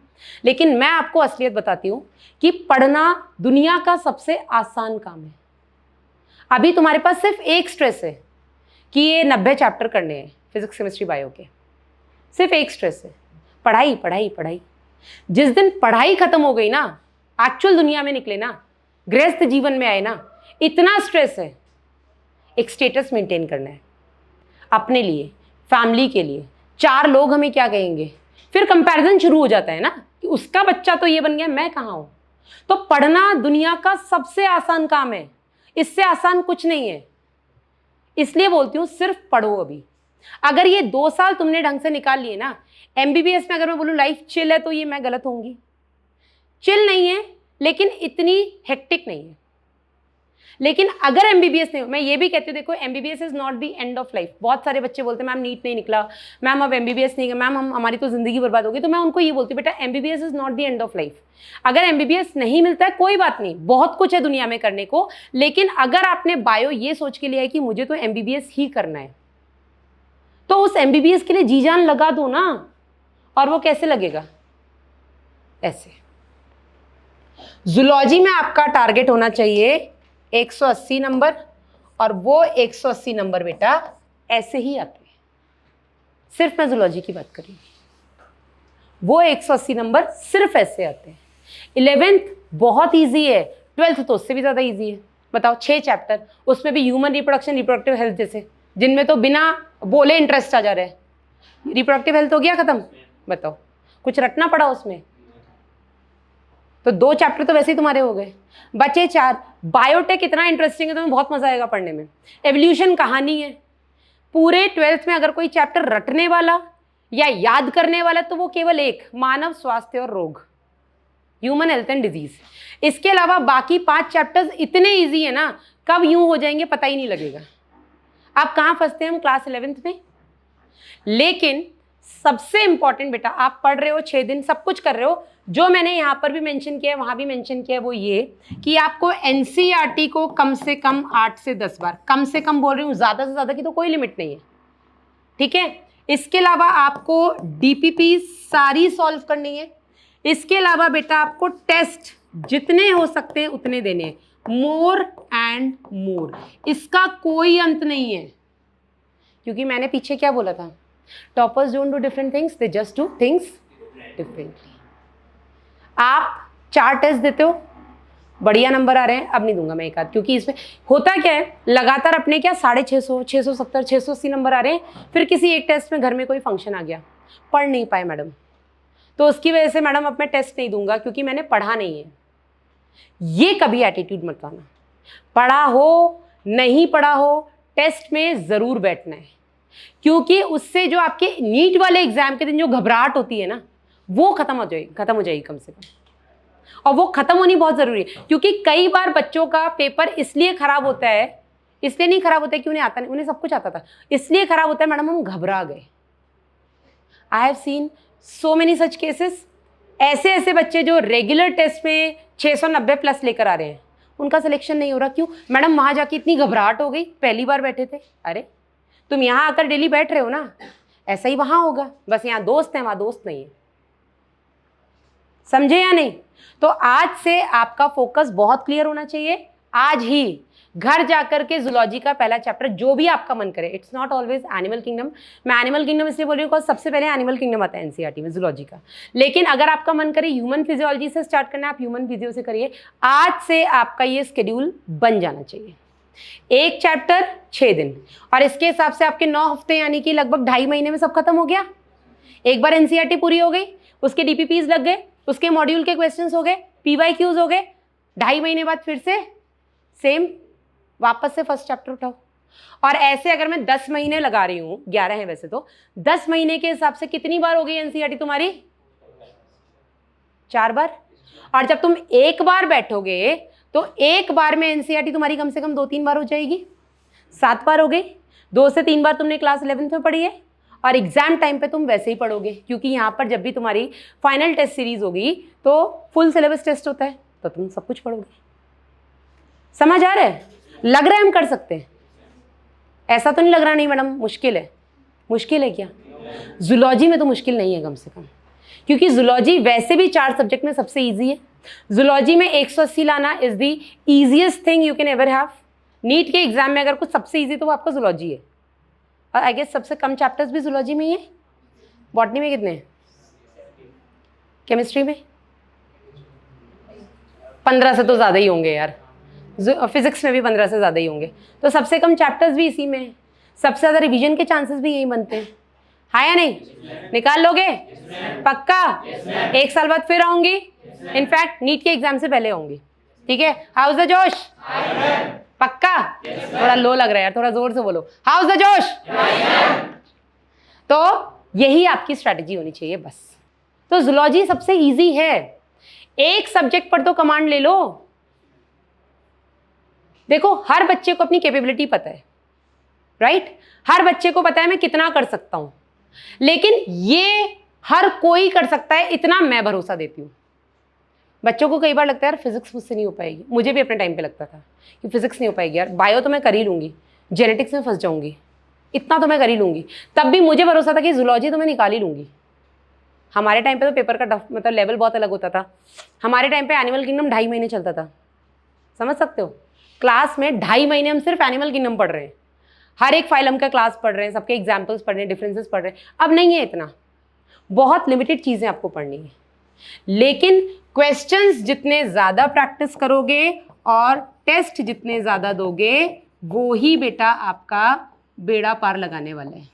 [SPEAKER 1] लेकिन मैं आपको असलियत बताती हूँ कि पढ़ना दुनिया का सबसे आसान काम है। अभी तुम्हारे पास सिर्फ एक स्ट्रेस है कि ये 90 चैप्टर करने हैं फिजिक्स केमिस्ट्री बायो के, सिर्फ एक स्ट्रेस है, पढ़ाई पढ़ाई पढ़ाई। जिस दिन पढ़ाई खत्म हो गई ना, एक्चुअल दुनिया में निकले ना, गृहस्थ जीवन में आए ना, इतना स्ट्रेस है, एक स्टेटस मेंटेन करना है अपने लिए, फैमिली के लिए, 4 लोग हमें क्या कहेंगे, फिर कंपैरिजन शुरू हो जाता है ना कि उसका बच्चा तो ये बन गया, मैं कहाँ हूँ। तो पढ़ना दुनिया का सबसे आसान काम है, इससे आसान कुछ नहीं है। इसलिए बोलती हूँ सिर्फ पढ़ो। अभी अगर ये 2 साल तुमने ढंग से निकाल लिए ना, एमबीबीएस में अगर मैं बोलूँ लाइफ चिल है तो ये मैं गलत होंगी। चिल नहीं है लेकिन इतनी हेक्टिक नहीं है। लेकिन अगर एमबीबीएस नहीं हो, मैं ये भी कहती हूँ देखो MBBS is not the end of life. बहुत सारे बच्चे बोलते हैं मैम नीट नहीं निकला, मैम अब एमबीबीएस नहीं, मैम हमारी तो जिंदगी बर्बाद होगी। तो मैं उनको ये बोलती हूँ बेटा MBBS is not the end of life. अगर एमबीबीएस नहीं मिलता है कोई बात नहीं, बहुत कुछ है दुनिया में करने को। लेकिन अगर आपने बायो ये सोच के लिया है कि मुझे तो एमबीबीएस ही करना है, तो उस एमबीबीएस के लिए जी जान लगा दो ना। और वो कैसे लगेगा, ऐसे। जूलॉजी में आपका टारगेट होना चाहिए 180 नंबर, और वो 180 नंबर बेटा ऐसे ही आते हैं। सिर्फ मैं जूलॉजी की बात कर रही हूँ, वो 180 नंबर सिर्फ ऐसे आते हैं। 11th बहुत इजी है, 12th तो उससे भी ज़्यादा इजी है। बताओ 6 चैप्टर, उसमें भी ह्यूमन रिप्रोडक्शन, रिप्रोडक्टिव हेल्थ जैसे, जिनमें तो बिना बोले इंटरेस्ट आ जा रहा है। रिप्रोडक्टिव हेल्थ हो गया खत्म, बताओ कुछ रटना पड़ा उसमें, तो 2 चैप्टर तो वैसे ही तुम्हारे हो गए, बचे 4। बायोटेक इतना इंटरेस्टिंग है, तुम्हें बहुत मजा आएगा पढ़ने में। एवोल्यूशन कहानी है। पूरे 12th में अगर कोई चैप्टर रटने वाला या याद करने वाला तो वो केवल एक, मानव स्वास्थ्य और रोग, ह्यूमन हेल्थ एंड डिजीज। इसके अलावा बाकी 5 चैप्टर्स इतने ईजी है ना, कब यूं हो जाएंगे पता ही नहीं लगेगा। आप कहाँ फंसते हैं हम क्लास 11th में। लेकिन सबसे इंपॉर्टेंट बेटा, आप पढ़ रहे हो 6 दिन, सब कुछ कर रहे हो, जो मैंने यहाँ पर भी मेंशन किया है वहाँ भी मेंशन किया है, वो ये कि आपको एनसीईआरटी को कम से कम 8 से 10 बार, कम से कम बोल रही हूँ, ज़्यादा से ज़्यादा की तो कोई लिमिट नहीं है, ठीक है। इसके अलावा आपको डीपीपी सारी सॉल्व करनी है। इसके अलावा बेटा आपको टेस्ट जितने हो सकते हैं उतने देने हैं, मोर एंड मोर, इसका कोई अंत नहीं है। क्योंकि मैंने पीछे क्या बोला था, toppers don't do different things, they just do things differently. आप 4 टेस्ट देते हो, बढ़िया नंबर आ रहे हैं, अब नहीं दूंगा मैं एक आध, क्योंकि इसमें होता क्या है, लगातार अपने क्या 650, 670, 680 नंबर आ रहे हैं, फिर किसी एक टेस्ट में घर में कोई फंक्शन आ गया, पढ़ नहीं पाए मैडम, तो उसकी वजह से मैडम अब मैं टेस्ट नहीं दूंगा क्योंकि मैंने पढ़ा नहीं है। ये कभी एटीट्यूड मत लाना। पढ़ा हो नहीं पढ़ा हो, टेस्ट में ज़रूर बैठना है, क्योंकि उससे जो आपके नीट वाले एग्जाम के दिन जो घबराहट होती है ना, वो खत्म हो जाएगी कम से कम। और वो खत्म होनी बहुत ज़रूरी है, क्योंकि कई बार बच्चों का पेपर इसलिए ख़राब होता है, इसलिए नहीं ख़राब होता है कि उन्हें आता नहीं, उन्हें सब कुछ आता था, इसलिए ख़राब होता है मैडम हम घबरा गए। I have seen so many such cases. ऐसे ऐसे बच्चे जो रेगुलर टेस्ट में 690 प्लस लेकर आ रहे हैं, उनका सिलेक्शन नहीं हो रहा। क्यों मैडम, वहाँ जाके इतनी घबराहट हो गई, पहली बार बैठे थे। अरे तुम यहाँ आकर डेली बैठ रहे हो ना, ऐसा ही वहाँ होगा, बस यहाँ दोस्त हैं, वहाँ दोस्त नहीं है। समझे या नहीं? तो आज से आपका फोकस बहुत क्लियर होना चाहिए। आज ही घर जाकर के जूलॉजी का पहला चैप्टर जो भी आपका मन करे, it's not always animal kingdom. मैं एनिमल किंगडम इसलिए बोल रही हूँ बिकॉज सबसे पहले एनिमल किंगडम आता है एनसीईआरटी में जूलॉजी का। लेकिन अगर आपका मन करे ह्यूमन फिजियोलॉजी से स्टार्ट करना है, आप ह्यूमन फिजियो से करिए। आज से आपका ये स्केड्यूल बन जाना चाहिए, एक चैप्टर 6 दिन, और इसके हिसाब से आपके 9 हफ्ते यानी कि लगभग 2.5 महीने में सब खत्म हो गया। एक बार एनसीईआरटी पूरी हो गई, उसके डीपीपीज लग गए, उसके मॉड्यूल के क्वेश्चंस हो गए, पीवाईक्यूज हो गए, 2.5 महीने बाद फिर से सेम वापस से फर्स्ट चैप्टर उठाओ। और ऐसे अगर मैं 10 महीने लगा रही हूँ, 11 हैं वैसे तो, 10 महीने के हिसाब से कितनी बार हो गई एनसीईआरटी तुम्हारी? 4 बार। और जब तुम एक बार बैठोगे तो एक बार में एनसीईआरटी तुम्हारी कम से कम 2-3 बार हो जाएगी, 7 बार हो गई। 2 से 3 बार तुमने क्लास 11th में पढ़ी है, और एग्जाम टाइम पे तुम वैसे ही पढ़ोगे, क्योंकि यहाँ पर जब भी तुम्हारी फाइनल टेस्ट सीरीज होगी तो फुल सिलेबस टेस्ट होता है, तो तुम सब कुछ पढ़ोगे। समझ आ रहा है? लग रहा है हम कर सकते हैं? ऐसा तो नहीं लग रहा नहीं मैडम मुश्किल है? मुश्किल है क्या? जूलॉजी में तो मुश्किल नहीं है कम से कम, क्योंकि जूलॉजी वैसे भी 4 सब्जेक्ट में सबसे ईजी है। जूलॉजी में 180 लाना is the easiest thing you can ever have. NEET के एग्जाम में अगर कुछ सबसे ईजी तो वो आपका जूलॉजी है, और आई गेस सबसे कम चैप्टर्स भी जूलॉजी में ही है। बॉटनी में कितने हैं? केमिस्ट्री में 15 से तो ज़्यादा ही होंगे यार, फिजिक्स में भी 15 से ज़्यादा ही होंगे, तो सबसे कम चैप्टर्स भी इसी में है। सबसे ज़्यादा रिवीजन के चांसेस भी यही बनते हैं, हाँ या नहीं? निकाल लोगे? पक्का? एक साल बाद फिर आऊँगी, इनफैक्ट नीट के एग्जाम से पहले आऊँगी, ठीक है? हाउस द जोश? पक्का? थोड़ा लो लग रहा है यार, थोड़ा जोर से बोलो, हाउस द जोश? तो यही आपकी स्ट्रैटेजी होनी चाहिए बस। तो जूलॉजी सबसे इजी है, एक सब्जेक्ट पर तो कमांड ले लो। देखो हर बच्चे को अपनी कैपेबिलिटी पता है, राइट? हर बच्चे को पता है मैं कितना कर सकता हूं, लेकिन ये हर कोई कर सकता है, इतना मैं भरोसा देती हूँ। बच्चों को कई बार लगता है यार फिजिक्स मुझसे नहीं हो पाएगी, मुझे भी अपने टाइम पे लगता था कि फिजिक्स नहीं हो पाएगी यार, बायो तो मैं कर ही लूँगी, जेनेटिक्स में फंस जाऊँगी, इतना तो मैं कर ही लूँगी। तब भी मुझे भरोसा था कि जूलॉजी तो मैं निकाल ही लूँगी। हमारे टाइम पे तो पेपर का मतलब लेवल बहुत अलग होता था। हमारे टाइम पे एनिमल किंगडम 2.5 महीने चलता था, समझ सकते हो? क्लास में 2.5 महीने हम सिर्फ एनिमल किंगडम पढ़ रहे हैं, हर एक फाइलम का क्लास पढ़ रहे हैं, सबके एग्जाम्पल्स पढ़ रहे हैं, डिफरेंसेस पढ़ रहे हैं। अब नहीं है इतना, बहुत लिमिटेड चीज़ें आपको पढ़नी है, लेकिन क्वेश्चंस जितने ज़्यादा प्रैक्टिस करोगे और टेस्ट जितने ज़्यादा दोगे, वो ही बेटा आपका बेड़ा पार लगाने वाला है।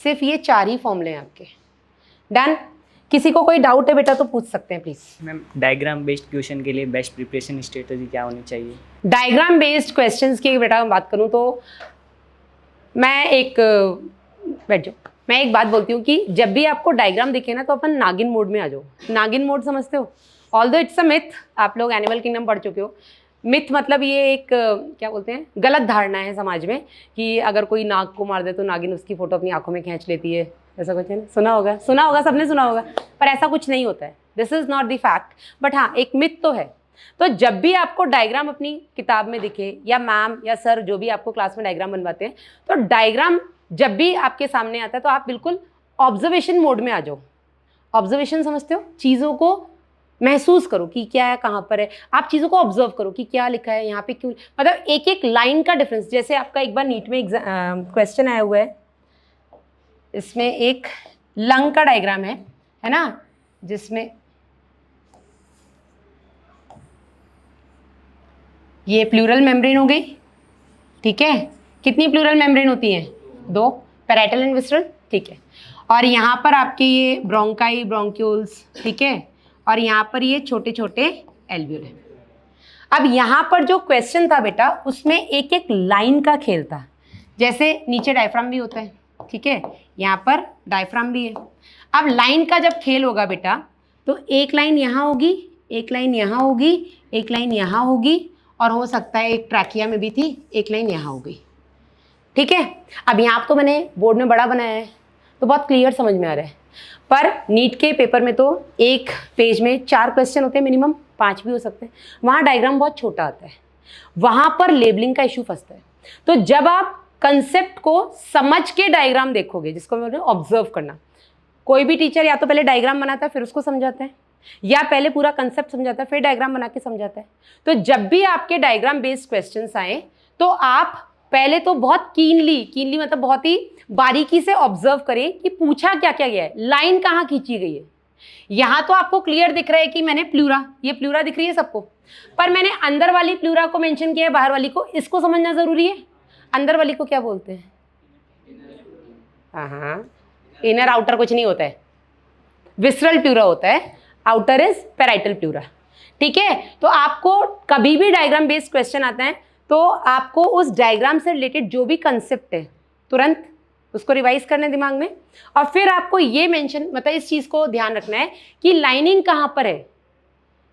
[SPEAKER 1] सिर्फ ये 4 ही फॉर्मूले हैं आपके। डन? किसी को कोई डाउट है बेटा तो पूछ सकते हैं please.
[SPEAKER 3] Ma'am diagram based question के लिए बेस्ट प्रिपरेशन स्ट्रेटजी क्या होनी चाहिए?
[SPEAKER 1] डायग्राम बेस्ड क्वेश्चंस की बेटा बात करूं तो मैं एक बात बोलती हूँ कि जब भी आपको डायग्राम दिखे ना तो अपन नागिन मोड में आ जाओ। नागिन मोड समझते हो? ऑल्दो इट्स अ मिथ, आप लोग एनिमल किंगडम पढ़ चुके हो। मिथ मतलब ये एक क्या बोलते हैं, गलत धारणा है समाज में कि अगर कोई नाग को मार दे तो नागिन उसकी फोटो अपनी आंखों में खींच लेती है, ऐसा कुछ है ना? सुना होगा सबने सुना होगा, पर ऐसा कुछ नहीं होता है। This is not the fact, but हाँ एक मिथ तो है। तो जब भी आपको डायग्राम अपनी किताब में दिखे, या मैम या सर जो भी आपको क्लास में डायग्राम बनवाते हैं, तो डायग्राम जब भी आपके सामने आता है तो आप बिल्कुल ऑब्जर्वेशन मोड में आ जाओ। ऑब्जर्वेशन समझते हो? चीज़ों को महसूस करो कि क्या है, कहाँ पर है। आप चीज़ों को ऑब्जर्व करो कि क्या लिखा है यहाँ पे, क्यों, मतलब एक एक लाइन का डिफरेंस। जैसे आपका एक बार नीट में क्वेश्चन आया हुआ है, इसमें एक लंग का डायग्राम है ना, जिसमें ये प्लूरल मेम्ब्रेन हो गई, ठीक है? कितनी प्लूरल मेम्ब्रेन होती हैं? 2, पैराइटल एंड विसरल, ठीक है। और यहाँ पर आपके ये ब्रोंकाई, ब्रोंक्यूल्स, ठीक है, और यहाँ पर ये छोटे छोटे एल्वियोले। अब यहाँ पर जो क्वेश्चन था बेटा, उसमें एक एक लाइन का खेल था। जैसे नीचे डायफ्राम भी होता है, ठीक है, यहाँ पर डायफ्राम भी है। अब लाइन का जब खेल होगा बेटा, तो एक लाइन यहाँ होगी, एक लाइन यहाँ होगी, एक लाइन यहाँ होगी, और हो सकता है एक ट्रैकिया में भी थी, एक लाइन यहाँ हो गई, ठीक है। अब यहाँ तो मैंने बोर्ड में बड़ा बनाया है तो बहुत क्लियर समझ में आ रहा है, पर नीट के पेपर में तो एक पेज में 4 क्वेश्चन होते हैं, मिनिमम 5 भी हो सकते हैं। वहाँ डायग्राम बहुत छोटा आता है, वहाँ पर लेबलिंग का इशू फंसता है। तो जब आप कंसेप्ट को समझ के डायग्राम देखोगे, जिसको मैं बोल रही हूँ ऑब्जर्व करना, कोई भी टीचर या तो पहले डायग्राम बनाता है फिर उसको समझाता है, या पहले पूरा कंसेप्ट समझाता है फिर डायग्राम बना के समझाता है। तो जब भी आपके डायग्राम बेस्ड क्वेश्चंस आए तो आप पहले तो बहुत कीनली मतलब बहुत ही बारीकी से ऑब्जर्व करें कि पूछा क्या क्या गया है, लाइन कहाँ खींची गई है। यहाँ तो आपको क्लियर दिख रहा है कि मैंने प्लूरा, ये प्लूरा दिख रही है सबको, पर मैंने अंदर वाली प्लूरा को मेंशन किया है, बाहर वाली को, इसको समझना जरूरी है। अंदर वाली को क्या बोलते हैं? हाँ, इनर आउटर कुछ नहीं होता है, विसरल प्लूरा होता है, आउटर इज पैराइटल प्लूरा, ठीक है। तो आपको कभी भी डायग्राम बेस्ड क्वेश्चन आता है तो आपको उस डायग्राम से रिलेटेड जो भी कंसेप्ट है तुरंत उसको रिवाइज करना है दिमाग में, और फिर आपको ये मेंशन मतलब इस चीज़ को ध्यान रखना है कि लाइनिंग कहाँ पर है।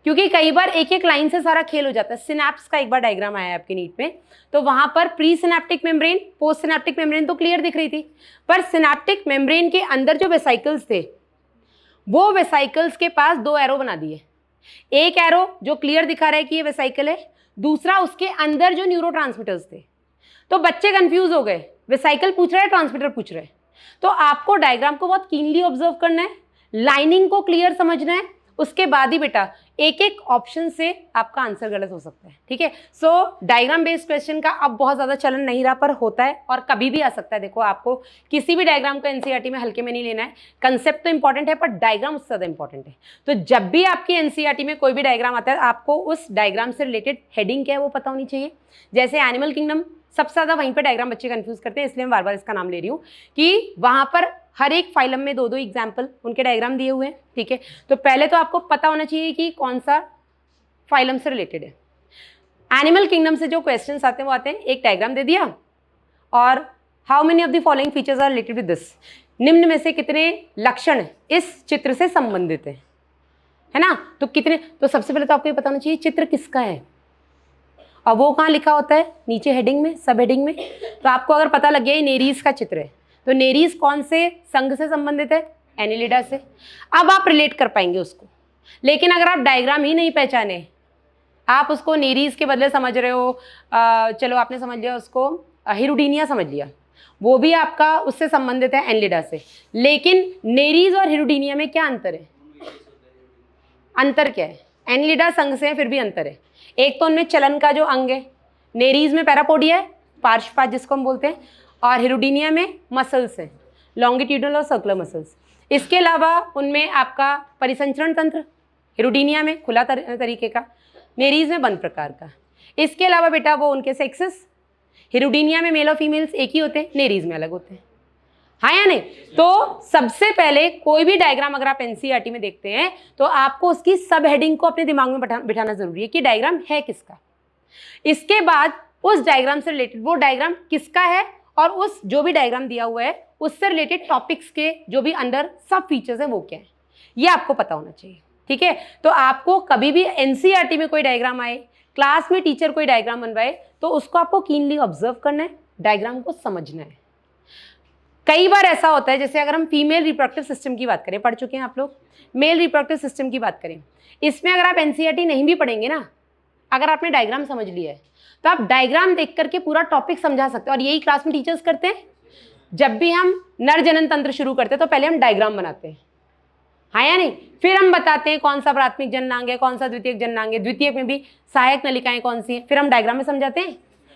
[SPEAKER 1] क्योंकि कई बार एक एक लाइन से सारा खेल हो जाता है। सिनैप्स का एक बार डायग्राम आया है आपके नीट में, तो वहां पर pre synaptic membrane, post synaptic membrane तो क्लियर दिख रही थी, पर सिनेप्टिक मेम्ब्रेन के अंदर जो वेसाइकल्स थे वो वेसाइकल्स के पास 2 एरो बना दिए। एक एरो जो क्लियर दिखा रहा है कि ये वेसाइकल है, दूसरा उसके अंदर जो न्यूरोट्रांसमीटर्स थे। तो बच्चे कंफ्यूज हो गए, वेसाइकल पूछ रहा है, ट्रांसमीटर पूछ रहे हैं। तो आपको डायग्राम को बहुत कीनली ऑब्जर्व करना है, लाइनिंग को क्लियर समझना है, उसके बाद ही बेटा एक एक ऑप्शन से आपका आंसर गलत हो सकता है। ठीक है, सो डायग्राम बेस्ड क्वेश्चन का अब बहुत ज़्यादा चलन नहीं रहा, पर होता है और कभी भी आ सकता है। देखो, आपको किसी भी डायग्राम को एनसीईआरटी में हल्के में नहीं लेना है। कंसेप्ट तो इंपॉर्टेंट है, पर डायग्राम उससे ज़्यादा इंपॉर्टेंट है। तो जब भी आपकी एनसीईआरटी में कोई भी डायग्राम आता है, आपको उस डायग्राम से रिलेटेड हेडिंग क्या है वो पता होनी चाहिए। जैसे एनिमल किंगडम, सबसे ज़्यादा वहीं पर डायग्राम बच्चे कंफ्यूज करते हैं, इसलिए मैं बार बार इसका नाम ले रही हूँ कि वहाँ पर हर एक फाइलम में 2-2 एग्जाम्पल उनके डायग्राम दिए हुए हैं। ठीक है, तो पहले तो आपको पता होना चाहिए कि कौन सा फाइलम से रिलेटेड है। एनिमल किंगडम से जो क्वेश्चंस आते हैं वो आते हैं, एक डायग्राम दे दिया और how many of the following features are related with this, निम्न में से कितने लक्षण इस चित्र से संबंधित है ना। तो कितने, तो सबसे पहले तो आपको ये पता होना चाहिए चित्र किसका है, और वो कहाँ लिखा होता है, नीचे हेडिंग में, सब हेडिंग में। तो आपको अगर पता लग गया ये नेरीज का चित्र है, तो नेरीज कौन से संघ से संबंधित है, एनिलिडा से। अब आप रिलेट कर पाएंगे उसको। लेकिन अगर आप डायग्राम ही नहीं पहचाने, आप उसको नेरीज के बदले समझ रहे हो, चलो आपने समझ लिया उसको हिरुडीनिया समझ लिया, वो भी आपका उससे संबंधित है एनिलिडा से। लेकिन नेरीज और हिरुडीनिया में क्या अंतर है, अंतर क्या है, एनिलिडा संघ से है फिर भी अंतर है। एक तो उनमें चलन का जो अंग है, नेरीज में पैरापोडिया है, पार्श्वपाद जिसको हम बोलते हैं, और हिरुडीनिया में मसल्स हैं, लॉन्गिट्यूडनल और सर्कुलर मसल्स। इसके अलावा उनमें आपका परिसंचरण तंत्र, हिरुडीनिया में खुला तरीके का, नेरीज में बंद प्रकार का। इसके अलावा बेटा वो उनके सेक्सेस, हिरुडीनिया में मेल और फीमेल्स एक ही होते हैं, नेरीज में अलग होते हैं, हाँ या नहीं। तो सबसे पहले कोई भी डायग्राम अगर आप एनसीईआरटी में देखते हैं तो आपको उसकी सब हेडिंग को अपने दिमाग में बिठाना जरूरी है कि डायग्राम है किसका। इसके बाद उस डायग्राम से रिलेटेड वो डायग्राम किसका है, और उस जो भी डायग्राम दिया हुआ है उससे रिलेटेड टॉपिक्स के जो भी अंदर सब फीचर्स हैं वो क्या है, ये आपको पता होना चाहिए। ठीक है, तो आपको कभी भी एनसीईआरटी में कोई डायग्राम आए, क्लास में टीचर कोई डायग्राम बनवाए, तो उसको आपको कीनली ऑब्जर्व करना है, डायग्राम को समझना है। कई बार ऐसा होता है, जैसे अगर हम फीमेल रिप्रोडक्टिव सिस्टम की बात करें, पढ़ चुके हैं आप लोग, मेल रिप्रोडक्टिव सिस्टम की बात करें, इसमें अगर आप एनसीईआरटी नहीं भी पढ़ेंगे ना, अगर आपने डायग्राम समझ लिया है तो आप डायग्राम देख करके पूरा टॉपिक समझा सकते हैं। और यही क्लास में टीचर्स करते हैं। जब भी हम नर जनन तंत्र शुरू करते हैं तो पहले हम डायग्राम बनाते हैं, हाँ या नहीं, फिर हम बताते हैं कौन सा प्राथमिक जननांग है, कौन सा द्वितीयक जननांग है, द्वितीयक में भी सहायक नलिकाएं कौन सी हैं, फिर हम डायग्राम में समझाते हैं।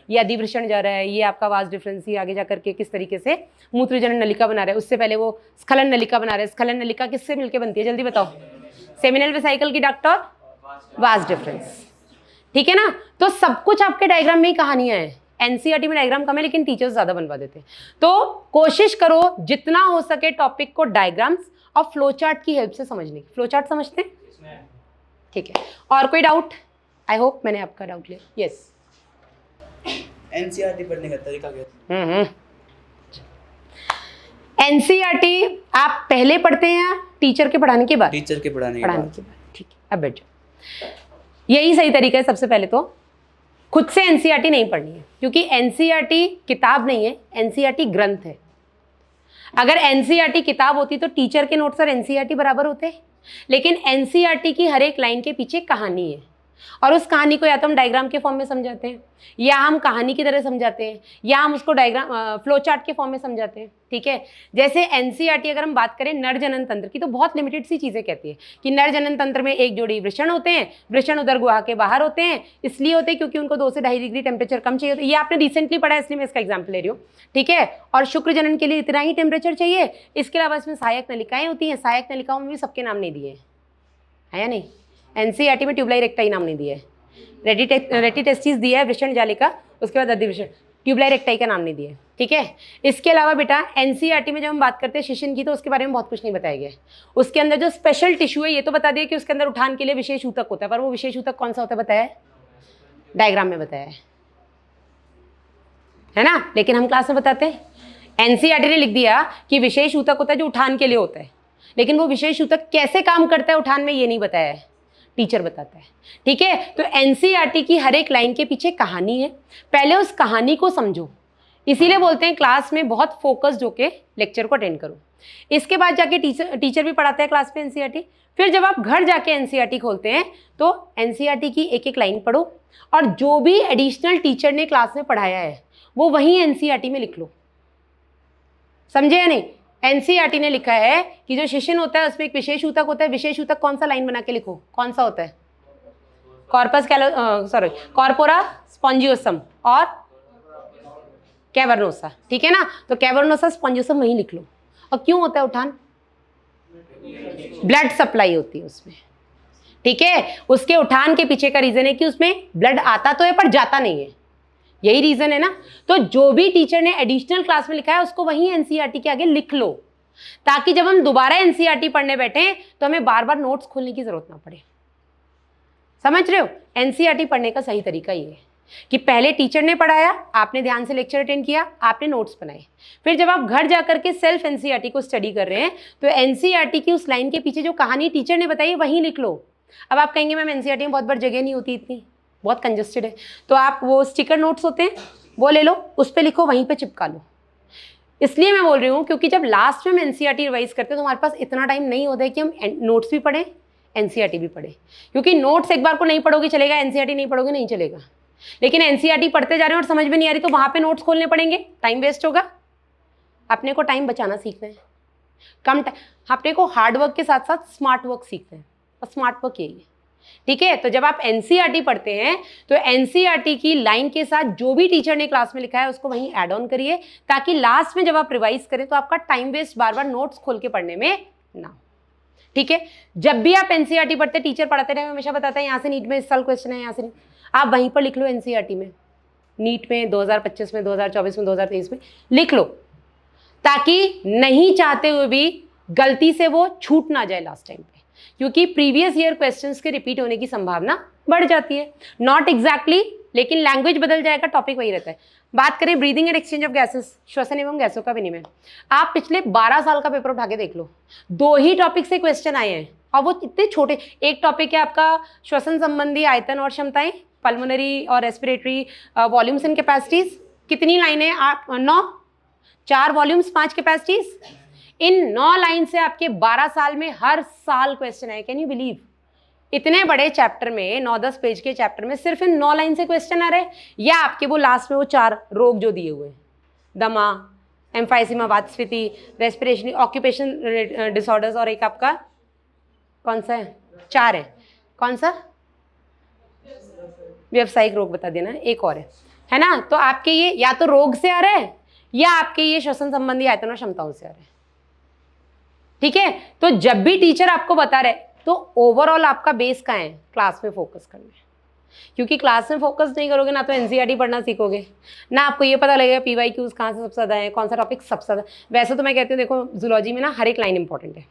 [SPEAKER 1] ये अधिवृषण जा रहा है, ये आपका वास डिफरेंस, ये आगे जा करके किस तरीके से मूत्रजनन नलिका बना रहा है, उससे पहले वो स्खलन नलिका बना रहा है। स्खलन नलिका किससे मिलकर बनती है, जल्दी बताओ, सेमिनल वेसाइकल की डक्ट और वास डिफरेंस। ठीक है ना, तो सब कुछ आपके डायग्राम में ही कहानियां हैं। एनसीईआरटी में डायग्राम कम है लेकिन टीचर्स ज़्यादा बनवा देते हैं। तो कोशिश करो जितना हो सके टॉपिक को डायग्राम्स और फ्लो चार्ट की हेल्प से समझने की। फ्लो चार्ट समझते हैं, ठीक है। और कोई डाउट? आई होप मैंने आपका डाउट लिया। यस,
[SPEAKER 4] एनसीईआरटी पढ़ने का तरीका क्या?
[SPEAKER 1] एनसीईआरटी आप पहले पढ़ते हैं या टीचर के पढ़ाने के बाद?
[SPEAKER 4] टीचर के पढ़ाने के बाद।
[SPEAKER 1] ठीक है, अब बैठ जाओ। यही सही तरीका है। सबसे पहले तो खुद से एनसीईआरटी नहीं पढ़नी है, क्योंकि एनसीईआरटी किताब नहीं है, एनसीईआरटी ग्रंथ है। अगर एनसीईआरटी किताब होती तो टीचर के नोट्स और एनसीईआरटी बराबर होते, लेकिन एनसीईआरटी की हर एक लाइन के पीछे कहानी है, और उस कहानी को या तो हम डायग्राम के फॉर्म में समझाते हैं, या हम कहानी की तरह समझाते हैं, या हम उसको डायग्राम फ्लो चार्ट के फॉर्म में समझाते हैं। ठीक है, जैसे एनसीईआरटी अगर हम बात करें नर जनन तंत्र की, तो बहुत लिमिटेड सी चीज़ें कहती है कि नर जनन तंत्र में एक जोड़ी वृषण होते हैं, वृषण उदर गुहा के बाहर होते हैं, इसलिए होते हैं क्योंकि उनको 2 से 2.5 डिग्री टेम्परेचर कम चाहिए होता है। ये आपने रिसेंटली पढ़ा है, इसलिए मैं इसका एग्जाम्पल ले रही हूँ। ठीक है, और शुक्र जनन के लिए इतना ही टेम्परेचर चाहिए। इसके अलावा इसमें सहायक नलिकाएं होती हैं, सहायक नलिकाओं में भी सबके नाम नहीं दिए हैं या नहीं। एनसीईआरटी में ट्यूबलाई रेक्टाई नाम नहीं दिया है, रेटी टेस्टिस दिया है वृषण जालिका, उसके बाद अधिवृषण, ट्यूबलाई रेक्टाई का नाम नहीं दिया है। ठीक है, इसके अलावा बेटा एनसीईआरटी में जब हम बात करते हैं शिशन की, तो उसके बारे में बहुत कुछ नहीं बताया गया है। उसके अंदर जो स्पेशल टिश्यू है ये तो बता दिया कि उसके अंदर उठान के लिए विशेष ऊतक होता है, पर वो विशेष ऊतक कौन सा होता है बताया है, डायग्राम में बताया है ना, लेकिन हम क्लास में बताते हैं। एनसीईआरटी ने लिख दिया कि विशेष ऊतक होता है जो उठान के लिए होता है, लेकिन वो विशेष ऊतक कैसे काम करता है उठान में ये नहीं बताया है। टीचर बताता है। ठीक है, तो एनसीईआरटी की हर एक लाइन के पीछे कहानी है, पहले उस कहानी को समझो। इसीलिए बोलते हैं क्लास में बहुत फोकस्ड होके लेक्चर को अटेंड करो। इसके बाद जाके टीचर भी पढ़ाते हैं क्लास में एनसीईआरटी। फिर जब आप घर जाके एनसीईआरटी खोलते हैं तो एनसीईआरटी की एक एक लाइन पढ़ो और जो भी एडिशनल टीचर ने क्लास में पढ़ाया है वो वहीं एनसीईआरटी में लिख लो। समझे या नहीं? एनसीईआरटी ने लिखा है कि जो सेशन होता है उसमें एक विशेष ऊतक होता है। विशेष ऊतक कौन सा लाइन बना के लिखो, कौन सा होता है? कॉर्पोरा स्पॉन्जियोसम और कैवर्नोसा। ठीक है ना, तो कैवर्नोसा स्पॉन्जियोसम वहीं लिख लो। और क्यों होता है उठान? ब्लड सप्लाई होती है उसमें। ठीक है, उसके उठान के पीछे का रीजन है कि उसमें ब्लड आता तो है पर जाता नहीं है, यही रीजन है ना। तो जो भी टीचर ने एडिशनल क्लास में लिखा है उसको वहीं एनसीईआरटी के आगे लिख लो, ताकि जब हम दोबारा एनसीईआरटी पढ़ने बैठे तो हमें बार बार नोट्स खोलने की जरूरत ना पड़े। समझ रहे हो? एनसीईआरटी पढ़ने का सही तरीका ये है कि पहले टीचर ने पढ़ाया, आपने ध्यान से लेक्चर अटेंड किया, आपने नोट्स बनाए। फिर जब आप घर जाकर के सेल्फ एनसीईआरटी को स्टडी कर रहे हैं तो एनसीईआरटी की उस लाइन के पीछे जो कहानी टीचर ने बताई वहीं लिख लो। अब आप कहेंगे मैम एनसीईआरटी में बहुत बड़ी जगह नहीं होती, इतनी बहुत कंजस्टेड है, तो आप वो स्टिकर नोट्स होते हैं वो ले लो, उस पर लिखो, वहीं पर चिपका लो। इसलिए मैं बोल रही हूँ क्योंकि जब लास्ट में हम एनसीईआरटी रिवाइज करते हैं तो हमारे पास इतना टाइम नहीं होता है कि हम नोट्स भी पढ़ें, एनसीईआरटी भी पढ़ें। क्योंकि नोट्स एक बार को नहीं पढ़ोगे चलेगा, एनसीईआरटी नहीं पढ़ोगे नहीं चलेगा। लेकिन एनसीईआरटी पढ़ते जा रहे हैं और समझ में नहीं आ रही तो वहाँ पे नोट्स खोलने पड़ेंगे, टाइम वेस्ट होगा। अपने को टाइम बचाना सीखना है, कम टाइम। अपने को हार्ड वर्क के साथ साथ स्मार्ट वर्क सीखना है और स्मार्ट वर्क यही है। ठीक है, तो जब आप एनसीईआरटी पढ़ते हैं तो एनसीईआरटी की लाइन के साथ जो भी टीचर ने क्लास में लिखा है उसको वहीं ऐड ऑन करिए, ताकि लास्ट में जब आप रिवाइज करें तो आपका टाइम वेस्ट बार बार नोट्स खोल के पढ़ने में ना हो। ठीक है, जब भी आप एनसीईआरटी पढ़ते टीचर पढ़ाते रहे, हमेशा बताता है यहाँ से नीट में इस साल क्वेश्चन है, यहाँ से आप वहीं पर लिख लो एनसीईआरटी में, नीट में 2025 में, 2024 में, 2023 में लिख लो, ताकि नहीं चाहते हुए भी गलती से वो छूट ना जाए लास्ट टाइम पे। क्योंकि प्रीवियस ईयर क्वेश्चंस के रिपीट होने की संभावना बढ़ जाती है। नॉट एग्जैक्टली, लेकिन लैंग्वेज बदल जाएगा, टॉपिक वही रहता है। बात करें breathing and exchange of gases, श्वसन एवं गैसों का विनिमय, आप पिछले 12 साल का पेपर उठा के देख लो, 2 ही टॉपिक से क्वेश्चन आए हैं और वो इतने छोटे। एक टॉपिक है आपका श्वसन संबंधी आयतन और क्षमताएं, पल्मोनरी और रेस्पिरेटरी वॉल्यूम्स एंड कैपेसिटीज। कितनी लाइनें? 9, 4 वॉल्यूम्स, 5 कैपेसिटीज। इन 9 लाइन से आपके 12 साल में हर साल क्वेश्चन आए। Can you believe? इतने बड़े चैप्टर में, 9-10 पेज के चैप्टर में सिर्फ इन 9 लाइन से क्वेश्चन आ रहे हैं। या आपके वो लास्ट में वो 4 रोग जो दिए हुए हैं, दमा, एम्फाइसीमा, वातस्फीति, रेस्पिरेशन, ऑक्यूपेशन डिसऑर्डर्स, और एक आपका कौन सा है? 4 है। कौन सा? व्यावसायिक रोग बता देना, एक और है ना। तो आपके ये या तो रोग से आ रहा है या आपके ये श्वसन संबंधी आयतन और क्षमताओं से आ रहा है। ठीक है, तो जब भी टीचर आपको बता रहे तो ओवरऑल आपका बेस कहाँ है? क्लास में फोकस करना है। क्योंकि क्लास में फोकस नहीं करोगे ना तो एनसीईआरटी पढ़ना सीखोगे, ना आपको ये पता लगेगा पीवाईक्यूज कहाँ से सबसे ज़्यादा है, कौन सा टॉपिक सबसे ज़्यादा। वैसे तो मैं कहती हूँ देखो जूलॉजी में ना हर एक लाइन इंपॉर्टेंट है।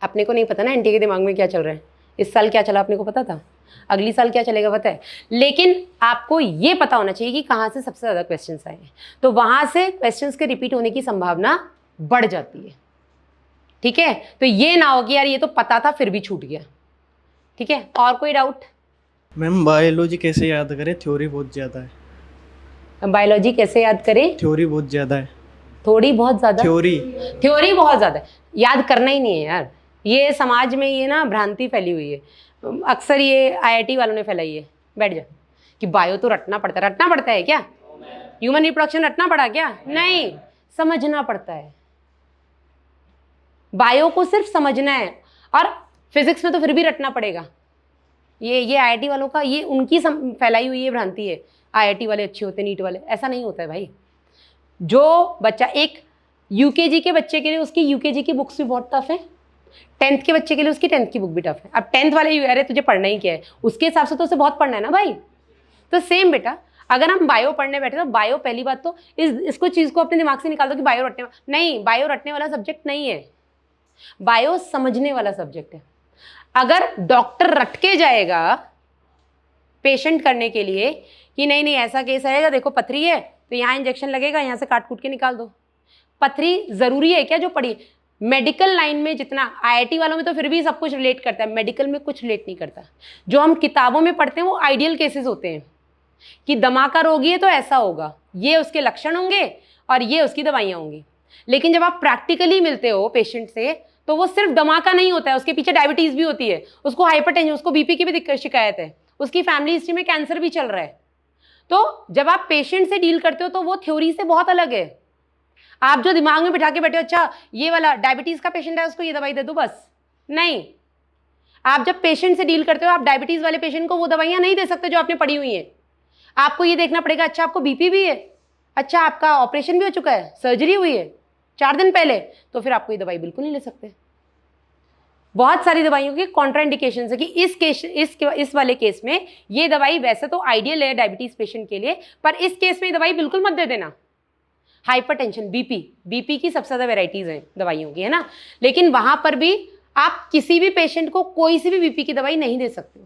[SPEAKER 1] अपने को नहीं पता ना एनटी के दिमाग में क्या चल रहा है, इस साल क्या चला अपने को पता था, अगली साल क्या चलेगा पता है। लेकिन आपको ये पता होना चाहिए कि कहाँ से सबसे ज़्यादा क्वेश्चन आए हैं, तो वहाँ से क्वेश्चन के रिपीट होने की संभावना बढ़ जाती है। ठीक है, तो ये ना हो कि यार ये तो पता था फिर भी छूट गया। ठीक है, और कोई डाउट?
[SPEAKER 5] मैम बायोलॉजी कैसे याद करें? थ्योरी बहुत ज़्यादा है।
[SPEAKER 1] बायोलॉजी कैसे याद करें?
[SPEAKER 5] थ्योरी बहुत ज़्यादा है।
[SPEAKER 1] थोड़ी बहुत ज़्यादा? थ्योरी बहुत ज़्यादा है, याद करना ही नहीं है यार। ये समाज में ये ना भ्रांति फैली हुई है, अक्सर ये आईआईटी वालों ने फैलाई है। बैठ जा कि बायो तो रटना पड़ता है। रटना पड़ता है क्या? ह्यूमन रिप्रोडक्शन रटना पड़ा क्या? नहीं, समझना पड़ता है। बायो को सिर्फ समझना है, और फिजिक्स में तो फिर भी रटना पड़ेगा। ये आईआईटी वालों का, ये उनकी फैलाई हुई ये भ्रांति है, आईआईटी वाले अच्छे होते, नीट वाले, ऐसा नहीं होता है भाई। जो बच्चा, एक यूकेजी के बच्चे के लिए उसकी यूकेजी की बुक्स भी बहुत टफ है, 10th के बच्चे के लिए उसकी 10th की बुक भी टफ है। अब 10th वाले अरे तुझे पढ़ना ही क्या है, उसके हिसाब से तो उसे बहुत पढ़ना है ना भाई। तो सेम बेटा, अगर हम बायो पढ़ने बैठे तो बायो, पहली बात तो इसको चीज़ को अपने दिमाग से निकाल दो कि बायो रटने नहीं, बायो रटने वाला सब्जेक्ट नहीं है, बायो समझने वाला सब्जेक्ट है। अगर डॉक्टर रट के जाएगा पेशेंट करने के लिए कि नहीं नहीं ऐसा केस आएगा, देखो पथरी है तो यहाँ इंजेक्शन लगेगा, यहाँ से काट कूट के निकाल दो, पथरी ज़रूरी है क्या जो पड़ी? मेडिकल लाइन में जितना, आईआईटी वालों में तो फिर भी सब कुछ रिलेट करता है, मेडिकल में कुछ रिलेट नहीं करता। जो हम किताबों में पढ़ते हैं वो आइडियल केसेस होते हैं कि दमा का रोगी है तो ऐसा होगा, ये उसके लक्षण होंगे और ये उसकी दवाइयाँ होंगी। लेकिन जब आप प्रैक्टिकली मिलते हो पेशेंट से तो वो सिर्फ दमा का नहीं होता है, उसके पीछे डायबिटीज़ भी होती है, उसको हाइपरटेंशन, उसको बीपी की भी दिक्कत शिकायत है, उसकी फैमिली हिस्ट्री में कैंसर भी चल रहा है। तो जब आप पेशेंट से डील करते हो तो वो थ्योरी से बहुत अलग है। आप जो दिमाग में बिठा के बैठे हो, अच्छा ये वाला डायबिटीज़ का पेशेंट है उसको ये दवाई दे दो बस, नहीं। आप जब पेशेंट से डील करते हो आप डायबिटीज़ वाले पेशेंट को वो दवाइयाँ नहीं दे सकते जो आपने पढ़ी हुई हैं। आपको ये देखना पड़ेगा, अच्छा आपको बीपी भी है, अच्छा आपका ऑपरेशन भी हो चुका है, सर्जरी हुई है 4 दिन पहले, तो फिर आपको ये दवाई बिल्कुल नहीं ले सकते। बहुत सारी दवाइयों के कॉन्ट्राइंडिकेशन है कि इस वाले केस में ये दवाई वैसे तो आइडियल है डायबिटीज़ पेशेंट के लिए, पर इस केस में ये दवाई बिल्कुल मत दे देना। हाइपरटेंशन, बीपी की सबसे ज़्यादा वेराइटीज़ हैं दवाइयों की, है ना, लेकिन वहाँ पर भी आप किसी भी पेशेंट को कोई सी भी बीपी की दवाई नहीं दे सकते हो।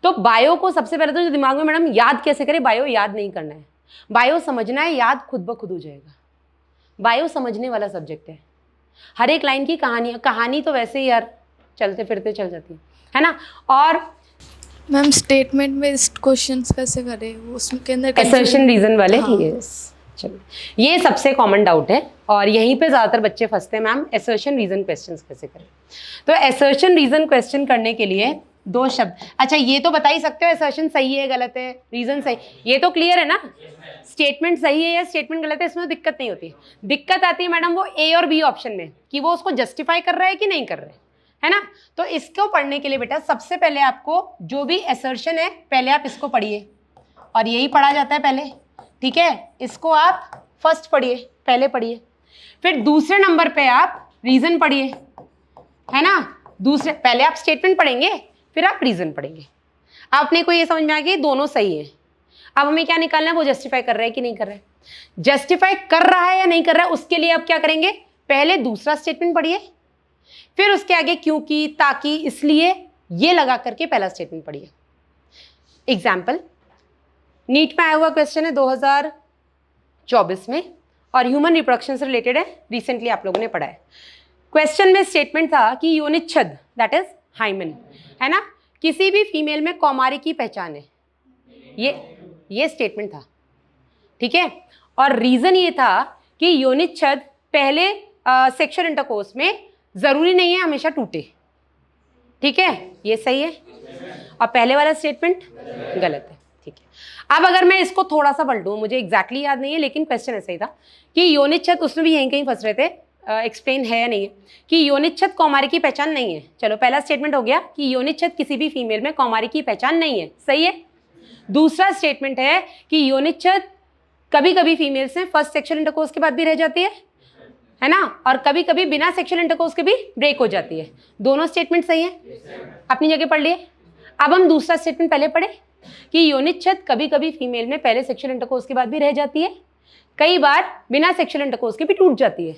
[SPEAKER 1] तो बायो को सबसे पहले तो जो दिमाग में, मैडम याद कैसे करें, बायो याद नहीं करना है, बायो समझना है, याद खुद ब खुद हो जाएगा। बायो समझने वाला सब्जेक्ट है, हर एक लाइन की कहानी तो वैसे ही यार चलते फिरते चल जाती है ना। और
[SPEAKER 2] मैम स्टेटमेंट बेस्ड क्वेश्चंस कैसे करें, उसके अंदर
[SPEAKER 1] असर्शन रीजन वाले,
[SPEAKER 2] हाँ।
[SPEAKER 1] यस, चलो ये सबसे कॉमन डाउट है और यहीं पे ज़्यादातर बच्चे फंसते हैं, मैम असर्शन रीजन क्वेश्चंस कैसे करें। तो असर्शन रीजन क्वेश्चन करने के लिए 2 शब्द, अच्छा ये तो बता ही सकते हो असर्शन सही है गलत है, रीजन सही, ये तो क्लियर है ना। स्टेटमेंट सही है या स्टेटमेंट गलत है इसमें दिक्कत नहीं होती, दिक्कत आती है मैडम वो ए और बी ऑप्शन में कि वो उसको जस्टिफाई कर रहा है कि नहीं कर रहा है ना। तो इसको पढ़ने के लिए बेटा सबसे पहले आपको जो भी असर्शन है पहले आप इसको पढ़िए, और यही पढ़ा जाता है पहले, ठीक है, इसको आप फर्स्ट पढ़िए, पहले पढ़िए, फिर दूसरे नंबर पे आप रीजन पढ़िए, है ना। दूसरे पहले आप स्टेटमेंट पढ़ेंगे फिर आप रीजन पढ़ेंगे। अब अपने को ये समझ में आ गया दोनों सही है। अब हमें क्या निकालना है, वो जस्टिफाई कर रहा है कि नहीं कर रहा है। जस्टिफाई कर रहा है या नहीं कर रहा है उसके लिए आप क्या करेंगे, पहले दूसरा स्टेटमेंट पढ़िए, फिर उसके आगे क्योंकि, ताकि, इसलिए, ये लगा करके पहला स्टेटमेंट पढ़िए। एग्जाम्पल, नीट में आया हुआ क्वेश्चन है 2024 में और ह्यूमन रिप्रोडक्शन से रिलेटेड है, रिसेंटली आप लोगों ने पढ़ा है। क्वेश्चन में स्टेटमेंट था कि योनिच्छद दैट इज हाइमन, है ना, किसी भी फीमेल में कौमारी की पहचान है, ये स्टेटमेंट था, ठीक है। और रीजन ये था कि योनिच्छद पहले सेक्सुअल इंटरकोर्स में जरूरी नहीं है हमेशा टूटे, ठीक है, ये सही है, और पहले वाला स्टेटमेंट गलत है, ठीक है। अब अगर मैं इसको थोड़ा सा पलटूं, मुझे एग्जैक्टली याद नहीं है लेकिन क्वेश्चन ऐसा ही था कि योनिच्छद, उसमें भी यहीं कहीं फंस रहे थे, एक्सप्लेन है या नहीं है कि योनिच्छद कौमारी की पहचान नहीं है। चलो पहला स्टेटमेंट हो गया कि योनिच्छद किसी भी फीमेल में कौमारी की पहचान नहीं है, सही है। दूसरा स्टेटमेंट है कि योनिच्छद कभी कभी फीमेल्स में फर्स्ट सेक्सुअल इंटरकोर्स के बाद भी रह जाती है ना, और कभी कभी बिना सेक्सुअल इंटरकोर्स के भी ब्रेक हो जाती है। दोनों स्टेटमेंट सही है, अपनी जगह पढ़ लिए। अब हम दूसरा स्टेटमेंट पहले पढ़े कि योनिच्छद कभी कभी फीमेल में पहले सेक्सुअल इंटरकोर्स के बाद भी रह जाती है, कई बार बिना सेक्सुअल इंटरकोर्स के भी टूट जाती है,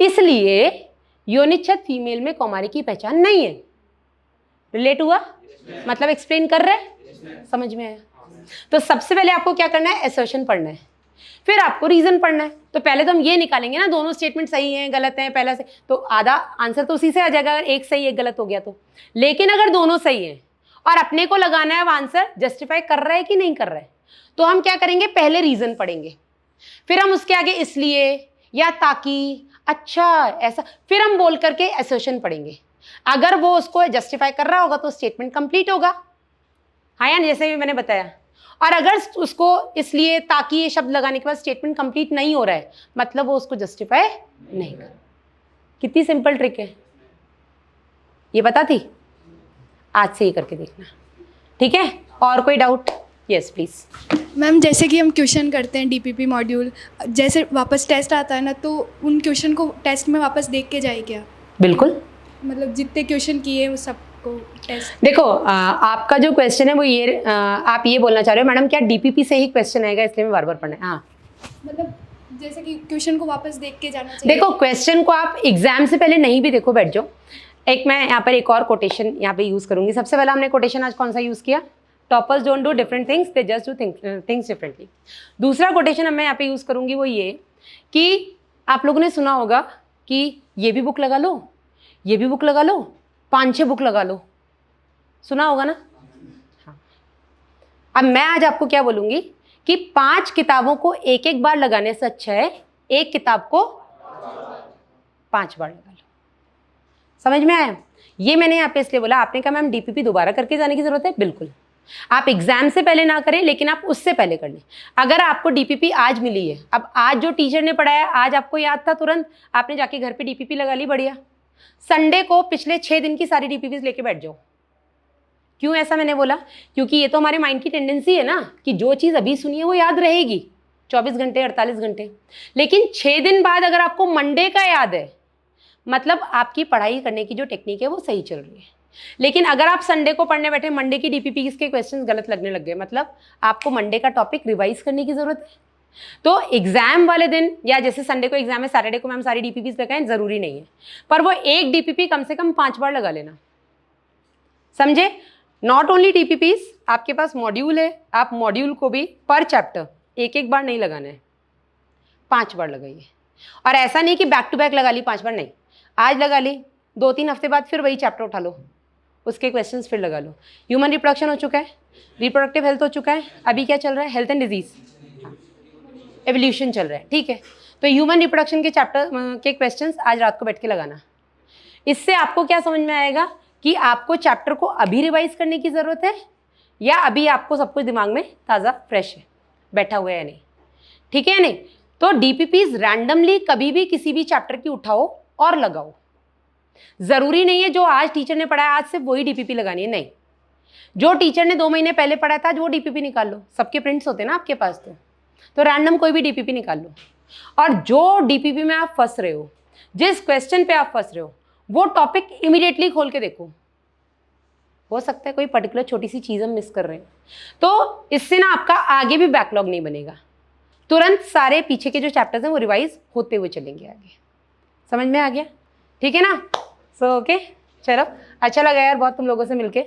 [SPEAKER 1] इसलिए योनिच्छद फीमेल में कौमारी की पहचान नहीं है। रिलेट हुआ, मतलब एक्सप्लेन कर रहे हैं, समझ में आया। तो सबसे पहले आपको क्या करना है, असर्शन पढ़ना है, फिर आपको रीजन पढ़ना है। तो पहले तो हम ये निकालेंगे ना दोनों स्टेटमेंट सही हैं गलत हैं, पहला से तो आधा आंसर तो उसी से आ जाएगा अगर एक सही एक गलत हो गया तो। लेकिन अगर दोनों सही हैं और अपने को लगाना है अब आंसर जस्टिफाई कर रहा है कि नहीं कर रहा है, तो हम क्या करेंगे, पहले रीजन पढ़ेंगे, फिर हम उसके आगे इसलिए या ताकि, अच्छा ऐसा, फिर हम बोल करके असर्शन पढ़ेंगे। अगर वो उसको जस्टिफाई कर रहा होगा तो स्टेटमेंट कंप्लीट होगा, हाँ या जैसे भी मैंने बताया। और अगर उसको इसलिए ताकि ये शब्द लगाने के बाद स्टेटमेंट कंप्लीट नहीं हो रहा है, मतलब वो उसको जस्टिफाई नहीं कर। कितनी सिंपल ट्रिक है, ये पता थी, आज से ही करके देखना, ठीक है। और कोई डाउट, यस प्लीज।
[SPEAKER 2] मैम जैसे कि हम क्वेश्चन करते हैं डीपीपी मॉड्यूल, जैसे वापस टेस्ट आता है ना, तो उन क्वेश्चन को टेस्ट में वापस देख के जाए क्या,
[SPEAKER 1] बिल्कुल,
[SPEAKER 2] मतलब जितने क्वेश्चन किए वो सबको टेस्ट।
[SPEAKER 1] देखो आपका जो क्वेश्चन है वो ये आप ये बोलना चाह रहे हो मैडम क्या डीपीपी से ही क्वेश्चन आएगा इसलिए मैं बार बार पढ़ना है, हाँ
[SPEAKER 2] मतलब जैसे कि क्वेश्चन को वापस देख के जाना चाहिए।
[SPEAKER 1] देखो क्वेश्चन को आप एग्जाम से पहले नहीं भी देखो, बैठ जाओ। एक मैं यहाँ पर एक और कोटेशन यहाँ पे यूज़ करूँगी। सबसे पहला हमने कोटेशन आज कौन सा यूज़ किया, toppers don't do different things, they just do things differently. दूसरा कोटेशन मैं यहाँ पे यूज़ करूँगी वो ये कि आप लोगों ने सुना होगा कि ये भी बुक लगा लो, ये भी बुक लगा लो, 5-6 बुक लगा लो, सुना होगा ना। हाँ, अब मैं आज आपको क्या बोलूँगी कि 5 किताबों को एक एक बार लगाने से अच्छा है एक किताब को 5 बार लगा लो। समझ में आया? ये मैंने यहाँ पे इसलिए बोला, आपने कहा मैम डीपीपी दोबारा करके जाने की जरूरत है, बिल्कुल आप एग्जाम से पहले ना करें, लेकिन आप उससे पहले कर लें। अगर आपको डीपीपी आज मिली है, अब आज जो टीचर ने पढ़ाया आज आपको याद था, तुरंत आपने जाके घर पे डीपीपी लगा ली, बढ़िया। संडे को पिछले 6 दिन की सारी डीपीपीज लेके बैठ जाओ। क्यों ऐसा मैंने बोला? क्योंकि ये तो हमारे माइंड की टेंडेंसी है ना कि जो चीज़ अभी सुनी है वो याद रहेगी 24 घंटे 48 घंटे, लेकिन 6 दिन बाद अगर आपको मंडे का याद है, मतलब आपकी पढ़ाई करने की जो टेक्निक है वो सही चल रही है। लेकिन अगर आप संडे को पढ़ने बैठे, मंडे की डीपीपी के क्वेश्चंस गलत लगने लग गए, मतलब आपको मंडे का टॉपिक रिवाइज करने की जरूरत है। तो एग्जाम वाले दिन, या जैसे संडे को एग्जाम है, सैटरडे को मैम सारी डीपीपीज लगाएं, जरूरी नहीं है, पर वो एक डीपीपी कम से कम 5 बार लगा लेना, समझे? नॉट ओनली डीपीपीज, आपके पास मॉड्यूल है, आप मॉड्यूल को भी पर चैप्टर एक एक बार नहीं लगाना है, 5 बार लगाइए। और ऐसा नहीं कि बैक टू बैक लगा ली 5 बार, नहीं, आज लगा ली, 2-3 हफ्ते बाद फिर वही चैप्टर उठा लो, उसके क्वेश्चंस फिर लगा लो। ह्यूमन रिप्रोडक्शन हो चुका है, रिप्रोडक्टिव हेल्थ हो चुका है, अभी क्या चल रहा है? हेल्थ एंड डिजीज एवोल्यूशन चल रहा है, ठीक है। तो ह्यूमन रिप्रोडक्शन के चैप्टर के क्वेश्चंस आज रात को बैठ के लगाना। इससे आपको क्या समझ में आएगा कि आपको चैप्टर को अभी रिवाइज करने की ज़रूरत है या अभी आपको सब कुछ दिमाग में ताज़ा फ्रेश है, बैठा हुआ है या नहीं, ठीक है या नहीं। तो डीपीपीज रैंडमली कभी भी किसी भी चैप्टर की उठाओ और लगाओ। ज़रूरी नहीं है जो आज टीचर ने पढ़ाया आज सिर्फ वही डीपीपी लगानी है, नहीं, जो टीचर ने 2 महीने पहले पढ़ाया था आज वो डीपीपी निकाल लो, सबके प्रिंट्स होते हैं ना आपके पास, तो रैंडम कोई भी डीपीपी निकाल लो। और जो डीपीपी में आप फंस रहे हो, जिस क्वेश्चन पे आप फंस रहे हो, वो टॉपिक इमीडिएटली खोल के देखो, हो सकता है कोई पर्टिकुलर छोटी सी चीज़ हम मिस कर रहे हैं, तो इससे ना आपका आगे भी बैकलॉग नहीं बनेगा, तुरंत सारे पीछे के जो चैप्टर्स हैं वो रिवाइज होते हुए चलेंगे आगे। समझ में आ गया? ठीक है ना? सो ओके, चलो अच्छा लगा यार बहुत तुम लोगों से मिलके।